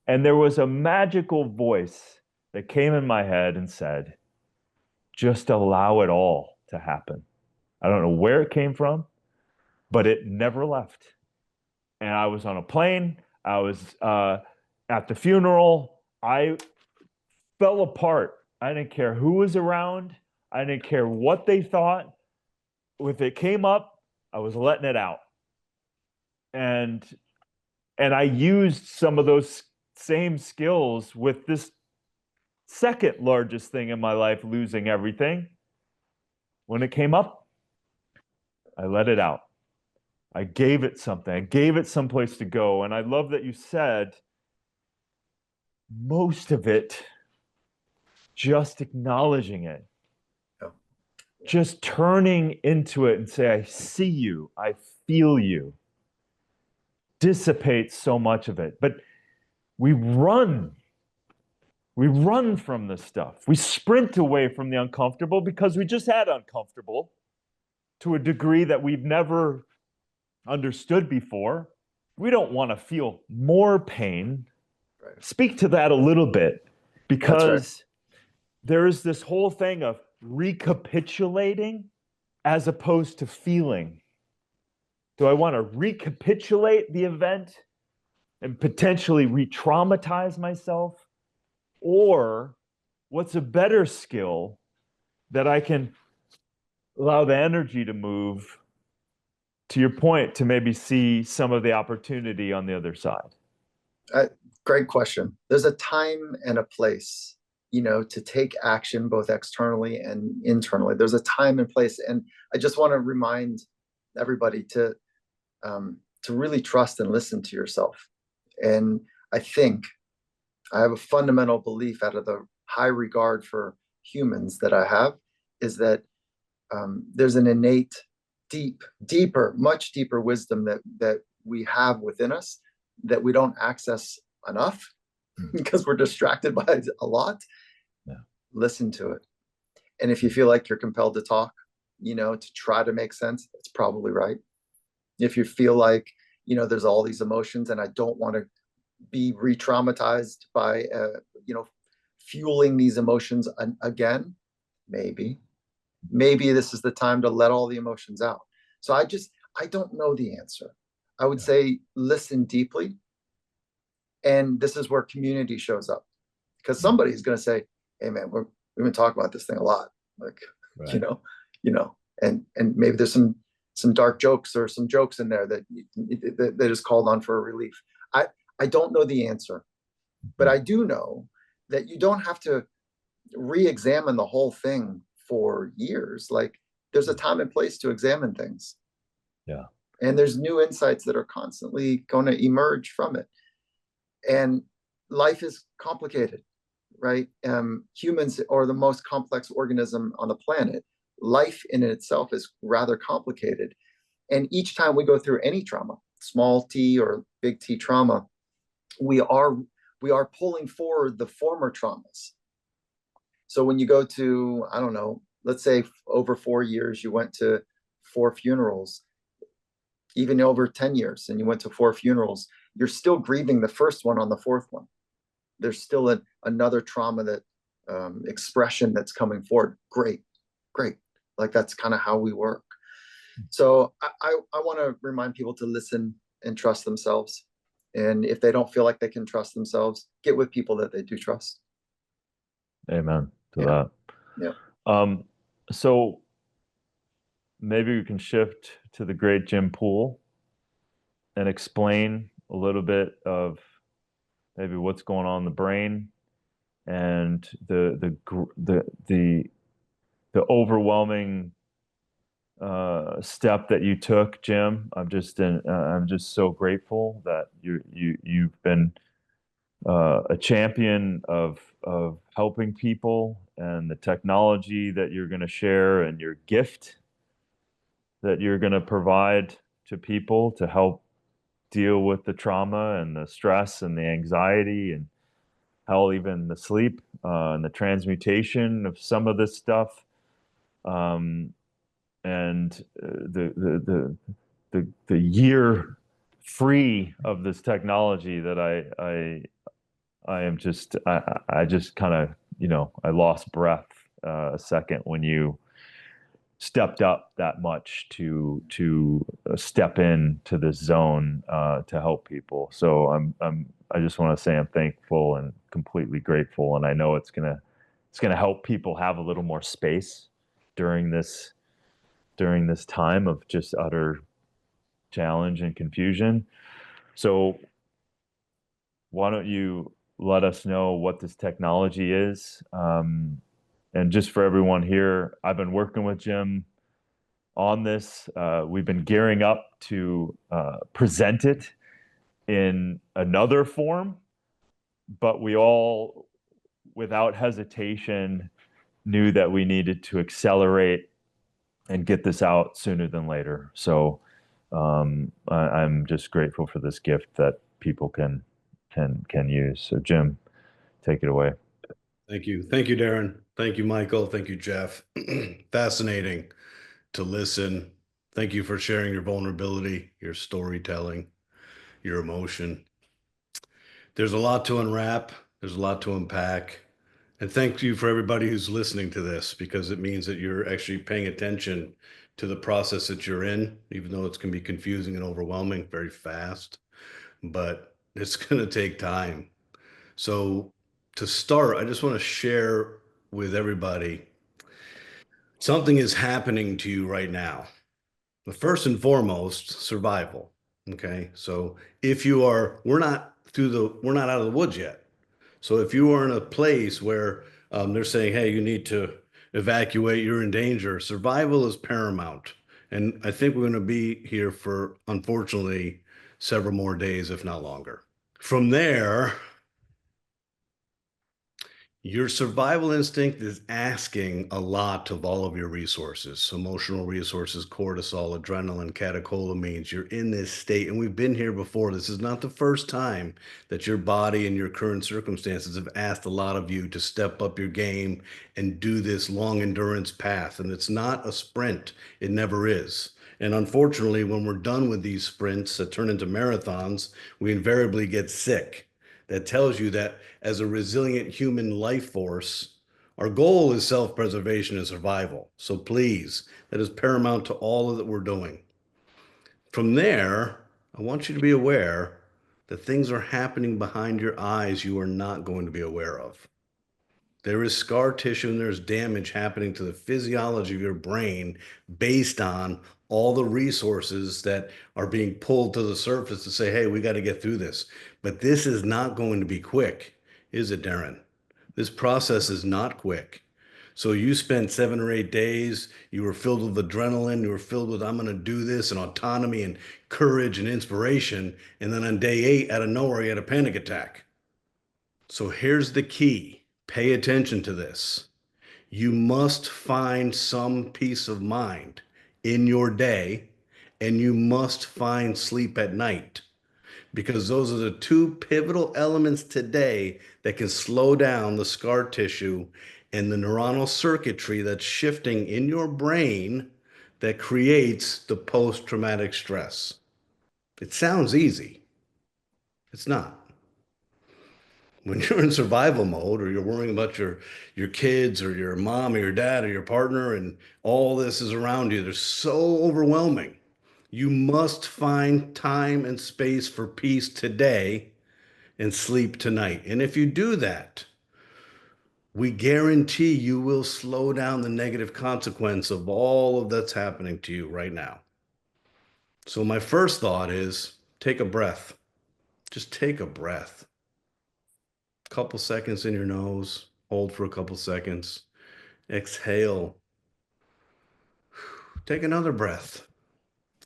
And there was a magical voice that came in my head and said, just allow it all to happen. I don't know where it came from, but it never left. And I was on a plane. I was at the funeral. I fell apart. I didn't care who was around. I didn't care what they thought. If it came up, I was letting it out. And I used some of those same skills with this second largest thing in my life, losing everything. When it came up, I let it out. I gave it something. I gave it someplace to go. And I love that you said most of it, just acknowledging it, Yeah. just turning into it and say, I see you, I feel you, dissipates so much of it. But we run from this stuff. We sprint away from the uncomfortable because we just had uncomfortable to a degree that we've never understood before. We don't want to feel more pain. Right. Speak to that a little bit, because there is this whole thing of recapitulating as opposed to feeling. Do I want to recapitulate the event and potentially re-traumatize myself? Or what's a better skill that I can allow the energy to move, to your point, to maybe see some of the opportunity on the other side? Great question. There's a time and a place, to take action both externally and internally. There's a time and place, and I just want to remind everybody to really trust and listen to yourself. And I think I have a fundamental belief, out of the high regard for humans that I have, is that there's an innate, much deeper wisdom that we have within us that we don't access enough because we're distracted by it a lot. Yeah. Listen to it. And if you feel like you're compelled to talk, to try to make sense, it's probably right. If you feel like, there's all these emotions and I don't want to be re-traumatized by, fueling these emotions again, maybe this is the time to let all the emotions out. So I don't know the answer. I would say listen deeply. And this is where community shows up, because somebody's going to say, hey man, we've been talking about this thing a lot. Like, Right. And maybe there's some dark jokes or some jokes in there that is called on for a relief. I don't know the answer, but I do know that you don't have to re-examine the whole thing for years. Like, there's a time and place to examine things. Yeah. And there's new insights that are constantly going to emerge from it. And life is complicated, right? Humans are the most complex organism on the planet. Life in itself is rather complicated. And each time we go through any trauma, small t or big T trauma, we are pulling forward the former traumas. So when you go to, I don't know, let's say over 4 years, you went to 4 funerals, even over 10 years, and you went to 4 funerals, you're still grieving the first one on the 4th one. There's still another trauma, that expression that's coming forward. Great. Like, that's kind of how we work. So I want to remind people to listen and trust themselves. And if they don't feel like they can trust themselves, get with people that they do trust. Amen to that. Yeah. So maybe we can shift to the great Jim Poole and explain a little bit of maybe what's going on in the brain and the overwhelming step that you took, Jim. I'm just so grateful that you've been a champion of helping people, and the technology that you're going to share and your gift that you're going to provide to people to help deal with the trauma and the stress and the anxiety, and hell, even the sleep and the transmutation of some of this stuff. And the year free of this technology that I am just I just kind of I lost breath a second when you stepped up that much to step into this zone to help people. So I just want to say I'm thankful and completely grateful, and I know it's gonna help people have a little more space during this time of just utter challenge and confusion. So why don't you let us know what this technology is? And just for everyone here, I've been working with Jim on this. We've been gearing up to present it in another form, but we all, without hesitation, knew that we needed to accelerate and get this out sooner than later. So I'm just grateful for this gift that people can use. So Jim, take it away. Thank you. Thank you, Darin. Thank you, Michael. Thank you, Jeff. Fascinating to listen. Thank you for sharing your vulnerability, your storytelling, your emotion. There's a lot to unwrap. There's a lot to unpack. And thank you for everybody who's listening to this, because it means that you're actually paying attention to the process that you're in, even though it's going to be confusing and overwhelming very fast, but it's going to take time. So to start, I just want to share with everybody, something is happening to you right now. But first and foremost, survival. Okay. So if you are, we're not out of the woods yet. So if you are in a place where they're saying, hey, you need to evacuate, you're in danger, survival is paramount. And I think we're going to be here for, unfortunately, several more days, if not longer. From there, your survival instinct is asking a lot of all of your resources, emotional resources, cortisol, adrenaline, catecholamines. You're in this state, and we've been here before. This is not the first time that your body and your current circumstances have asked a lot of you to step up your game and do this long endurance path. And it's not a sprint. It never is. And unfortunately, when we're done with these sprints that turn into marathons, we invariably get sick. That tells you that as a resilient human life force, our goal is self-preservation and survival. So please, that is paramount to all that we're doing. From there, I want you to be aware that things are happening behind your eyes you are not going to be aware of. There is scar tissue and there's damage happening to the physiology of your brain based on all the resources that are being pulled to the surface to say, hey, we got to get through this. But this is not going to be quick, is it, Darin? This process is not quick. So you spent 7 or 8 days, you were filled with adrenaline, you were filled with, I'm going to do this, and autonomy and courage and inspiration. And then on day 8, out of nowhere, you had a panic attack. So here's the key. Pay attention to this. You must find some peace of mind in your day, and you must find sleep at night, because those are the two pivotal elements today that can slow down the scar tissue and the neuronal circuitry that's shifting in your brain that creates the post-traumatic stress. It sounds easy. It's not. When you're in survival mode, or you're worrying about your kids or your mom or your dad or your partner, and all this is around you, they're so overwhelming. You must find time and space for peace today and sleep tonight. And if you do that, we guarantee you will slow down the negative consequence of all of that's happening to you right now. So my first thought is take a breath. Just take a breath. Couple seconds in your nose, hold for a couple seconds, exhale, take another breath.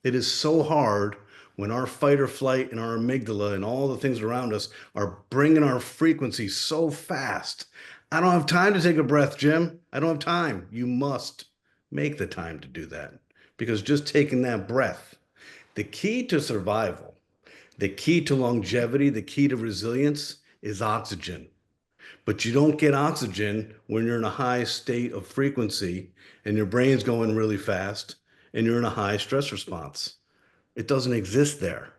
It is so hard when our fight or flight and our amygdala and all the things around us are bringing our frequency so fast. I don't have time to take a breath, Jim. I don't have time. You must make the time to do that, because just taking that breath, the key to survival, the key to longevity, the key to resilience is oxygen. But you don't get oxygen when you're in a high state of frequency and your brain's going really fast and you're in a high stress response. It doesn't exist there.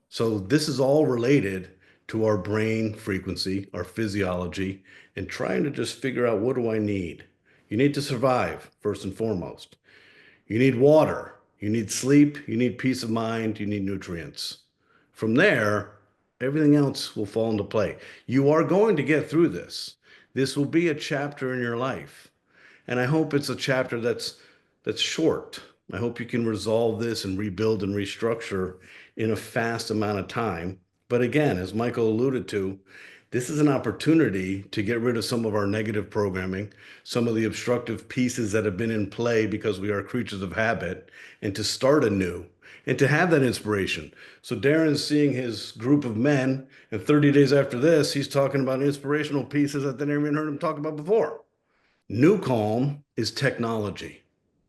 So this is all related to our brain frequency, our physiology, and trying to just figure out, what do I need? You need to survive, first and foremost. You need water, you need sleep, you need peace of mind, you need nutrients. From there, everything else will fall into play. You are going to get through this. This will be a chapter in your life. And I hope it's a chapter that's short. I hope you can resolve this and rebuild and restructure in a fast amount of time. But again, as Michael alluded to, This is an opportunity to get rid of some of our negative programming, some of the obstructive pieces that have been in play because we are creatures of habit, and to start anew and to have that inspiration. So Darin's seeing his group of men, and 30 days after this, he's talking about inspirational pieces that they never even heard him talk about before. NuCalm is technology.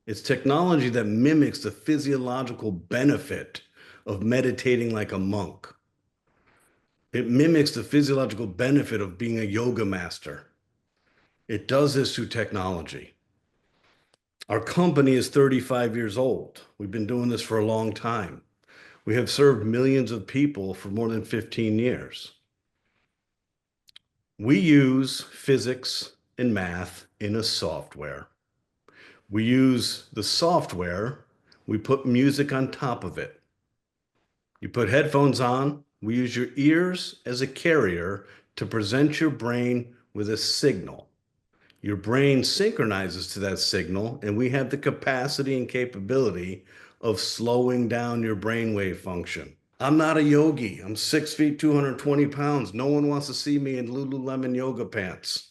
It's technology that mimics the physiological benefit of meditating like a monk. It mimics the physiological benefit of being a yoga master. It does this through technology. Our company is 35 years old. We've been doing this for a long time. We have served millions of people for more than 15 years. We use physics and math in a software. We use the software, we put music on top of it. You put headphones on, we use your ears as a carrier to present your brain with a signal. Your brain synchronizes to that signal, and we have the capacity and capability of slowing down your brainwave function. I'm not a yogi. I'm 6 feet, 220 pounds. No one wants to see me in Lululemon yoga pants.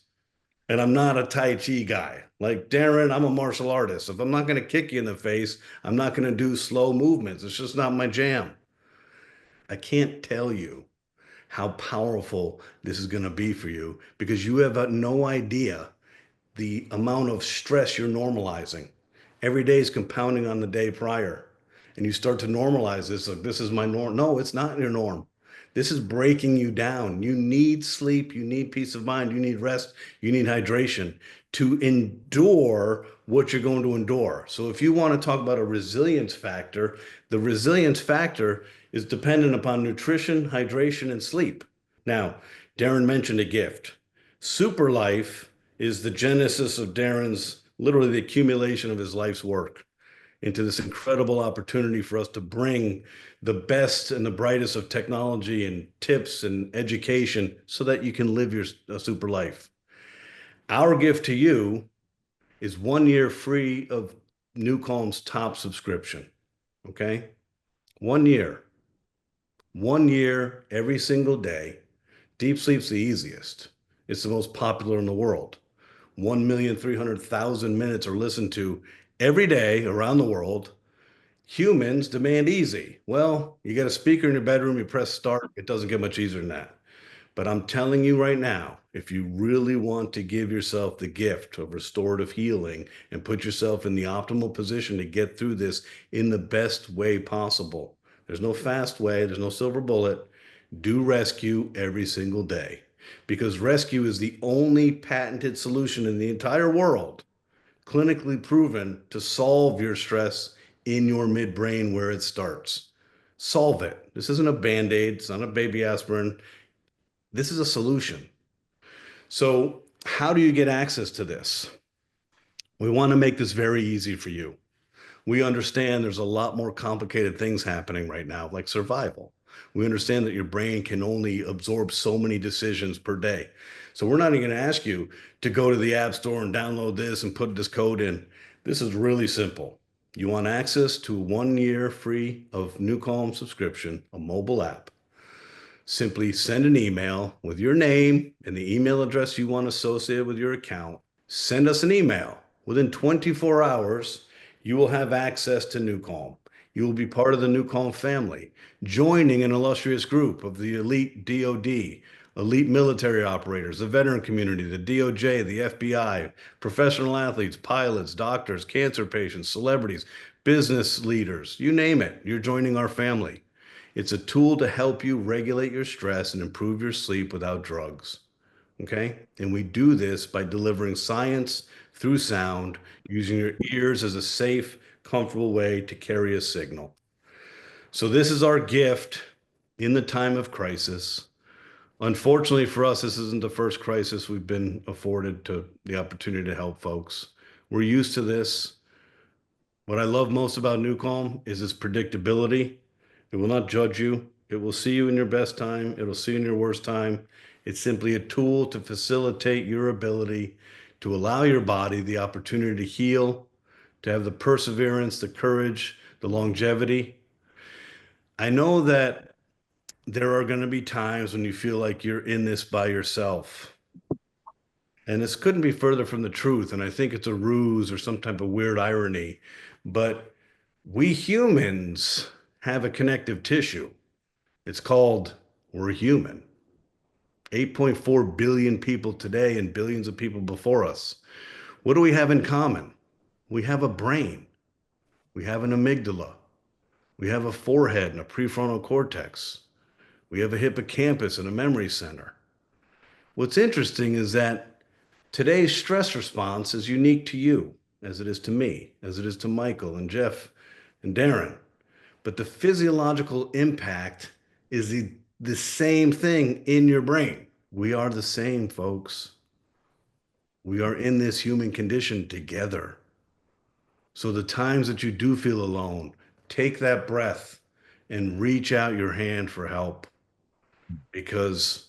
And I'm not a Tai Chi guy. Like Darin, I'm a martial artist. If I'm not going to kick you in the face, I'm not going to do slow movements. It's just not my jam. I can't tell you how powerful this is going to be for you because you have no idea the amount of stress you're normalizing. Every day is compounding on the day prior. And you start to normalize this, like this is my norm. No, it's not your norm. This is breaking you down. You need sleep, you need peace of mind, you need rest, you need hydration to endure what you're going to endure. So if you want to talk about a resilience factor, the resilience factor is dependent upon nutrition, hydration, and sleep. Now, Darin mentioned a gift. Super Life is the genesis of Darin's, literally the accumulation of his life's work into this incredible opportunity for us to bring the best and the brightest of technology and tips and education so that you can live your super life. Our gift to you is 1 year free of NuCalm's top subscription. Okay? 1 year. 1 year every single day. Deep sleep's the easiest. It's the most popular in the world. 1,300,000 minutes are listened to every day around the world. Humans demand easy. Well, you got a speaker in your bedroom, you press start. It doesn't get much easier than that. But I'm telling you right now, if you really want to give yourself the gift of restorative healing and put yourself in the optimal position to get through this in the best way possible, there's no fast way, there's no silver bullet. Do rescue every single day because rescue is the only patented solution in the entire world, clinically proven to solve your stress in your midbrain where it starts. Solve it. This isn't a Band-Aid. It's not a baby aspirin. This is a solution. So how do you get access to this? We want to make this very easy for you. We understand there's a lot more complicated things happening right now, like survival. We understand that your brain can only absorb so many decisions per day. So we're not even going to ask you to go to the App Store and download this and put this code in. This is really simple. You want access to 1 year free of NuCalm subscription, a mobile app. Simply send an email with your name and the email address you want associated with your account. Send us an email. Within 24 hours, you will have access to NuCalm. You will be part of the NuCalm family, joining an illustrious group of the elite DoD, elite military operators, the veteran community, the DOJ, the FBI, professional athletes, pilots, doctors, cancer patients, celebrities, business leaders, you name it, you're joining our family. It's a tool to help you regulate your stress and improve your sleep without drugs. Okay? And we do this by delivering science through sound, using your ears as a safe, comfortable way to carry a signal. So this is our gift in the time of crisis. Unfortunately for us, this isn't the first crisis we've been afforded to the opportunity to help folks. We're used to this. What I love most about NuCalm is its predictability. It will not judge you. It will see you in your best time. It'll see you in your worst time. It's simply a tool to facilitate your ability to allow your body the opportunity to heal, to have the perseverance, the courage, the longevity. I know that there are going to be times when you feel like you're in this by yourself. And this couldn't be further from the truth. And I think it's a ruse or some type of weird irony. But we humans have a connective tissue. It's called we're human. 8.4 billion people today and billions of people before us. What do we have in common? We have a brain. We have an amygdala. We have a forehead and a prefrontal cortex. We have a hippocampus and a memory center. What's interesting is that today's stress response is unique to you, as it is to me, as it is to Michael and Jeff and Darin. But the physiological impact is the same thing in your brain. We are the same, folks. We are in this human condition together. So the times that you do feel alone, take that breath and reach out your hand for help, because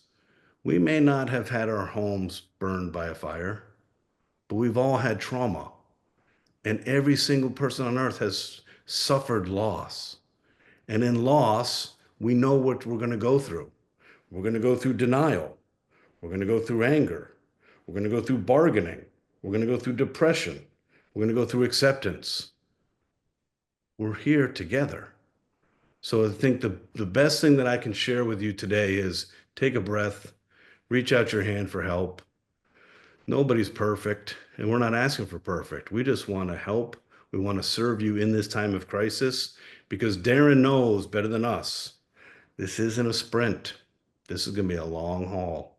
we may not have had our homes burned by a fire, but we've all had trauma. And every single person on earth has suffered loss. And in loss, we know what we're going to go through. We're going to go through denial. We're going to go through anger. We're going to go through bargaining. We're going to go through depression. We're going to go through acceptance. We're here together. So I think the best thing that I can share with you today is take a breath, reach out your hand for help. Nobody's perfect, and we're not asking for perfect. We just want to help. We want to serve you in this time of crisis, because Darin knows better than us. This isn't a sprint. This is going to be a long haul.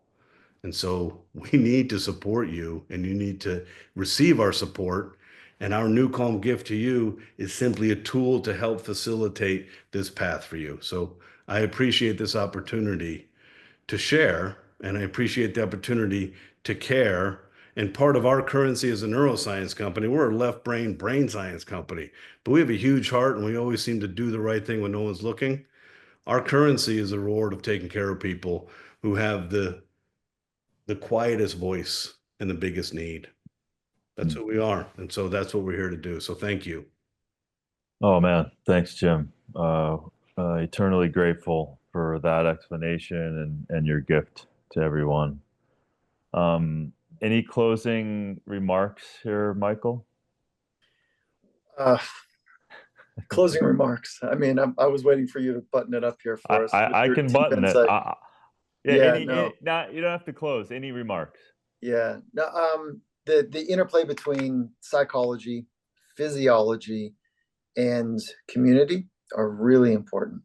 And so we need to support you, and you need to receive our support. And our NuCalm gift to you is simply a tool to help facilitate this path for you. So I appreciate this opportunity to share, and I appreciate the opportunity to care. And part of our currency as a neuroscience company, we're a left brain science company, but we have a huge heart and we always seem to do the right thing when no one's looking. Our currency is a reward of taking care of people who have the quietest voice and the biggest need. That's who we are. And so that's what we're here to do. So thank you. Oh man, thanks, Jim. Eternally grateful for that explanation and your gift to everyone. Any closing remarks here, Michael? Closing remarks. I mean, I was waiting for you to button it up here for us. With I your can deep button it. insight. Yeah, Yeah, no. not you don't have to close. Any remarks? Yeah. No, the interplay between psychology, physiology, and community are really important.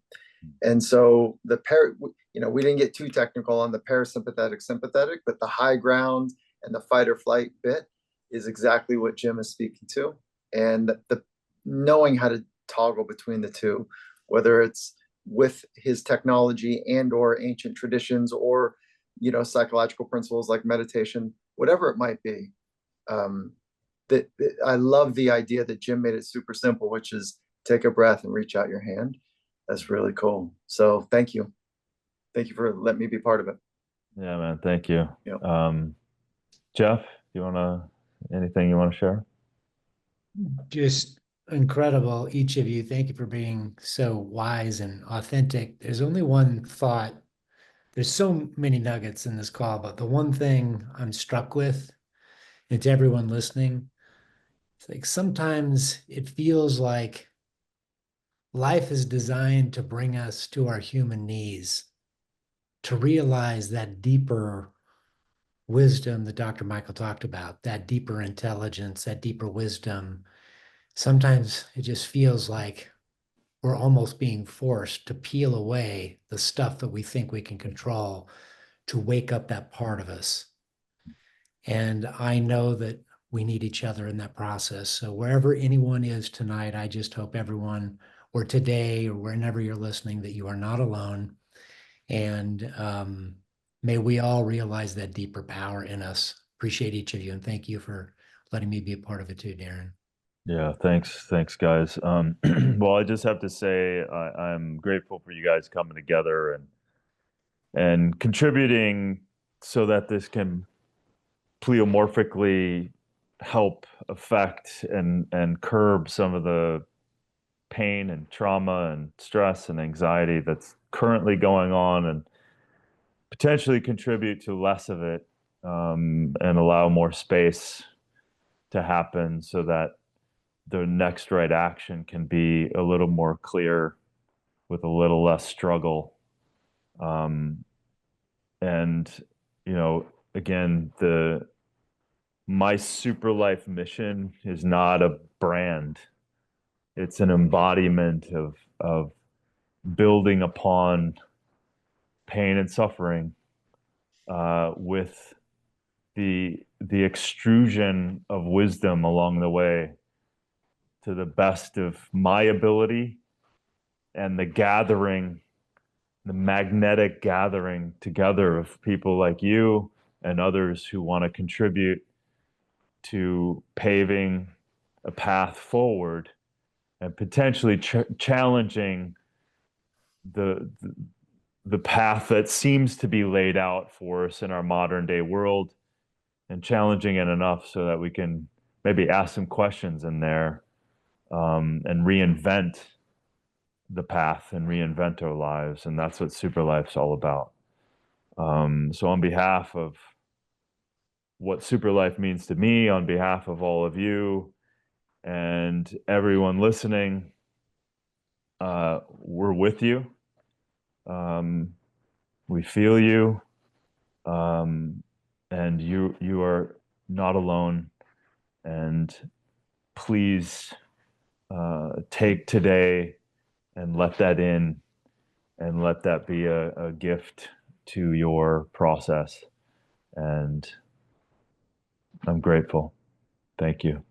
And so we didn't get too technical on the parasympathetic, sympathetic, but the high ground and the fight or flight bit is exactly what Jim is speaking to. And the knowing how to toggle between the two, whether it's with his technology and or ancient traditions, or psychological principles like meditation, whatever it might be. That I love the idea that Jim made it super simple, which is take a breath and reach out your hand. That's really cool. So thank you for letting me be part of it. Yeah, man, thank you. Yeah. Jeff, anything you want to share? Just incredible, each of you. Thank you for being so wise and authentic. There's only one thought. There's so many nuggets in this call, but the one thing I'm struck with, and to everyone listening, it's like sometimes it feels like life is designed to bring us to our human knees, to realize that deeper wisdom that Dr. Michael talked about, that deeper intelligence, that deeper wisdom. Sometimes it just feels like we're almost being forced to peel away the stuff that we think we can control to wake up that part of us. And I know that we need each other in that process. So wherever anyone is tonight, I just hope everyone, or today, or whenever you're listening, that you are not alone. And may we all realize that deeper power in us. Appreciate each of you. And thank you for letting me be a part of it too, Darin. Yeah, thanks, guys. Well, I just have to say I'm grateful for you guys coming together and contributing so that this can pleomorphically help affect and curb some of the pain and trauma and stress and anxiety that's currently going on and potentially contribute to less of it, and allow more space to happen so that the next right action can be a little more clear with a little less struggle. And, again, my super life mission is not a brand. It's an embodiment of building upon pain and suffering, with the extrusion of wisdom along the way to the best of my ability, and the magnetic gathering together of people like you and others who want to contribute to paving a path forward and potentially challenging the path that seems to be laid out for us in our modern day world, and challenging it enough so that we can maybe ask some questions in there, and reinvent the path and reinvent our lives. And that's what Super Life's all about. So on behalf of what Super Life means to me, on behalf of all of you and everyone listening, we're with you. We feel you. And you are not alone. And please take today and let that in, and let that be a gift to your process. And I'm grateful. Thank you.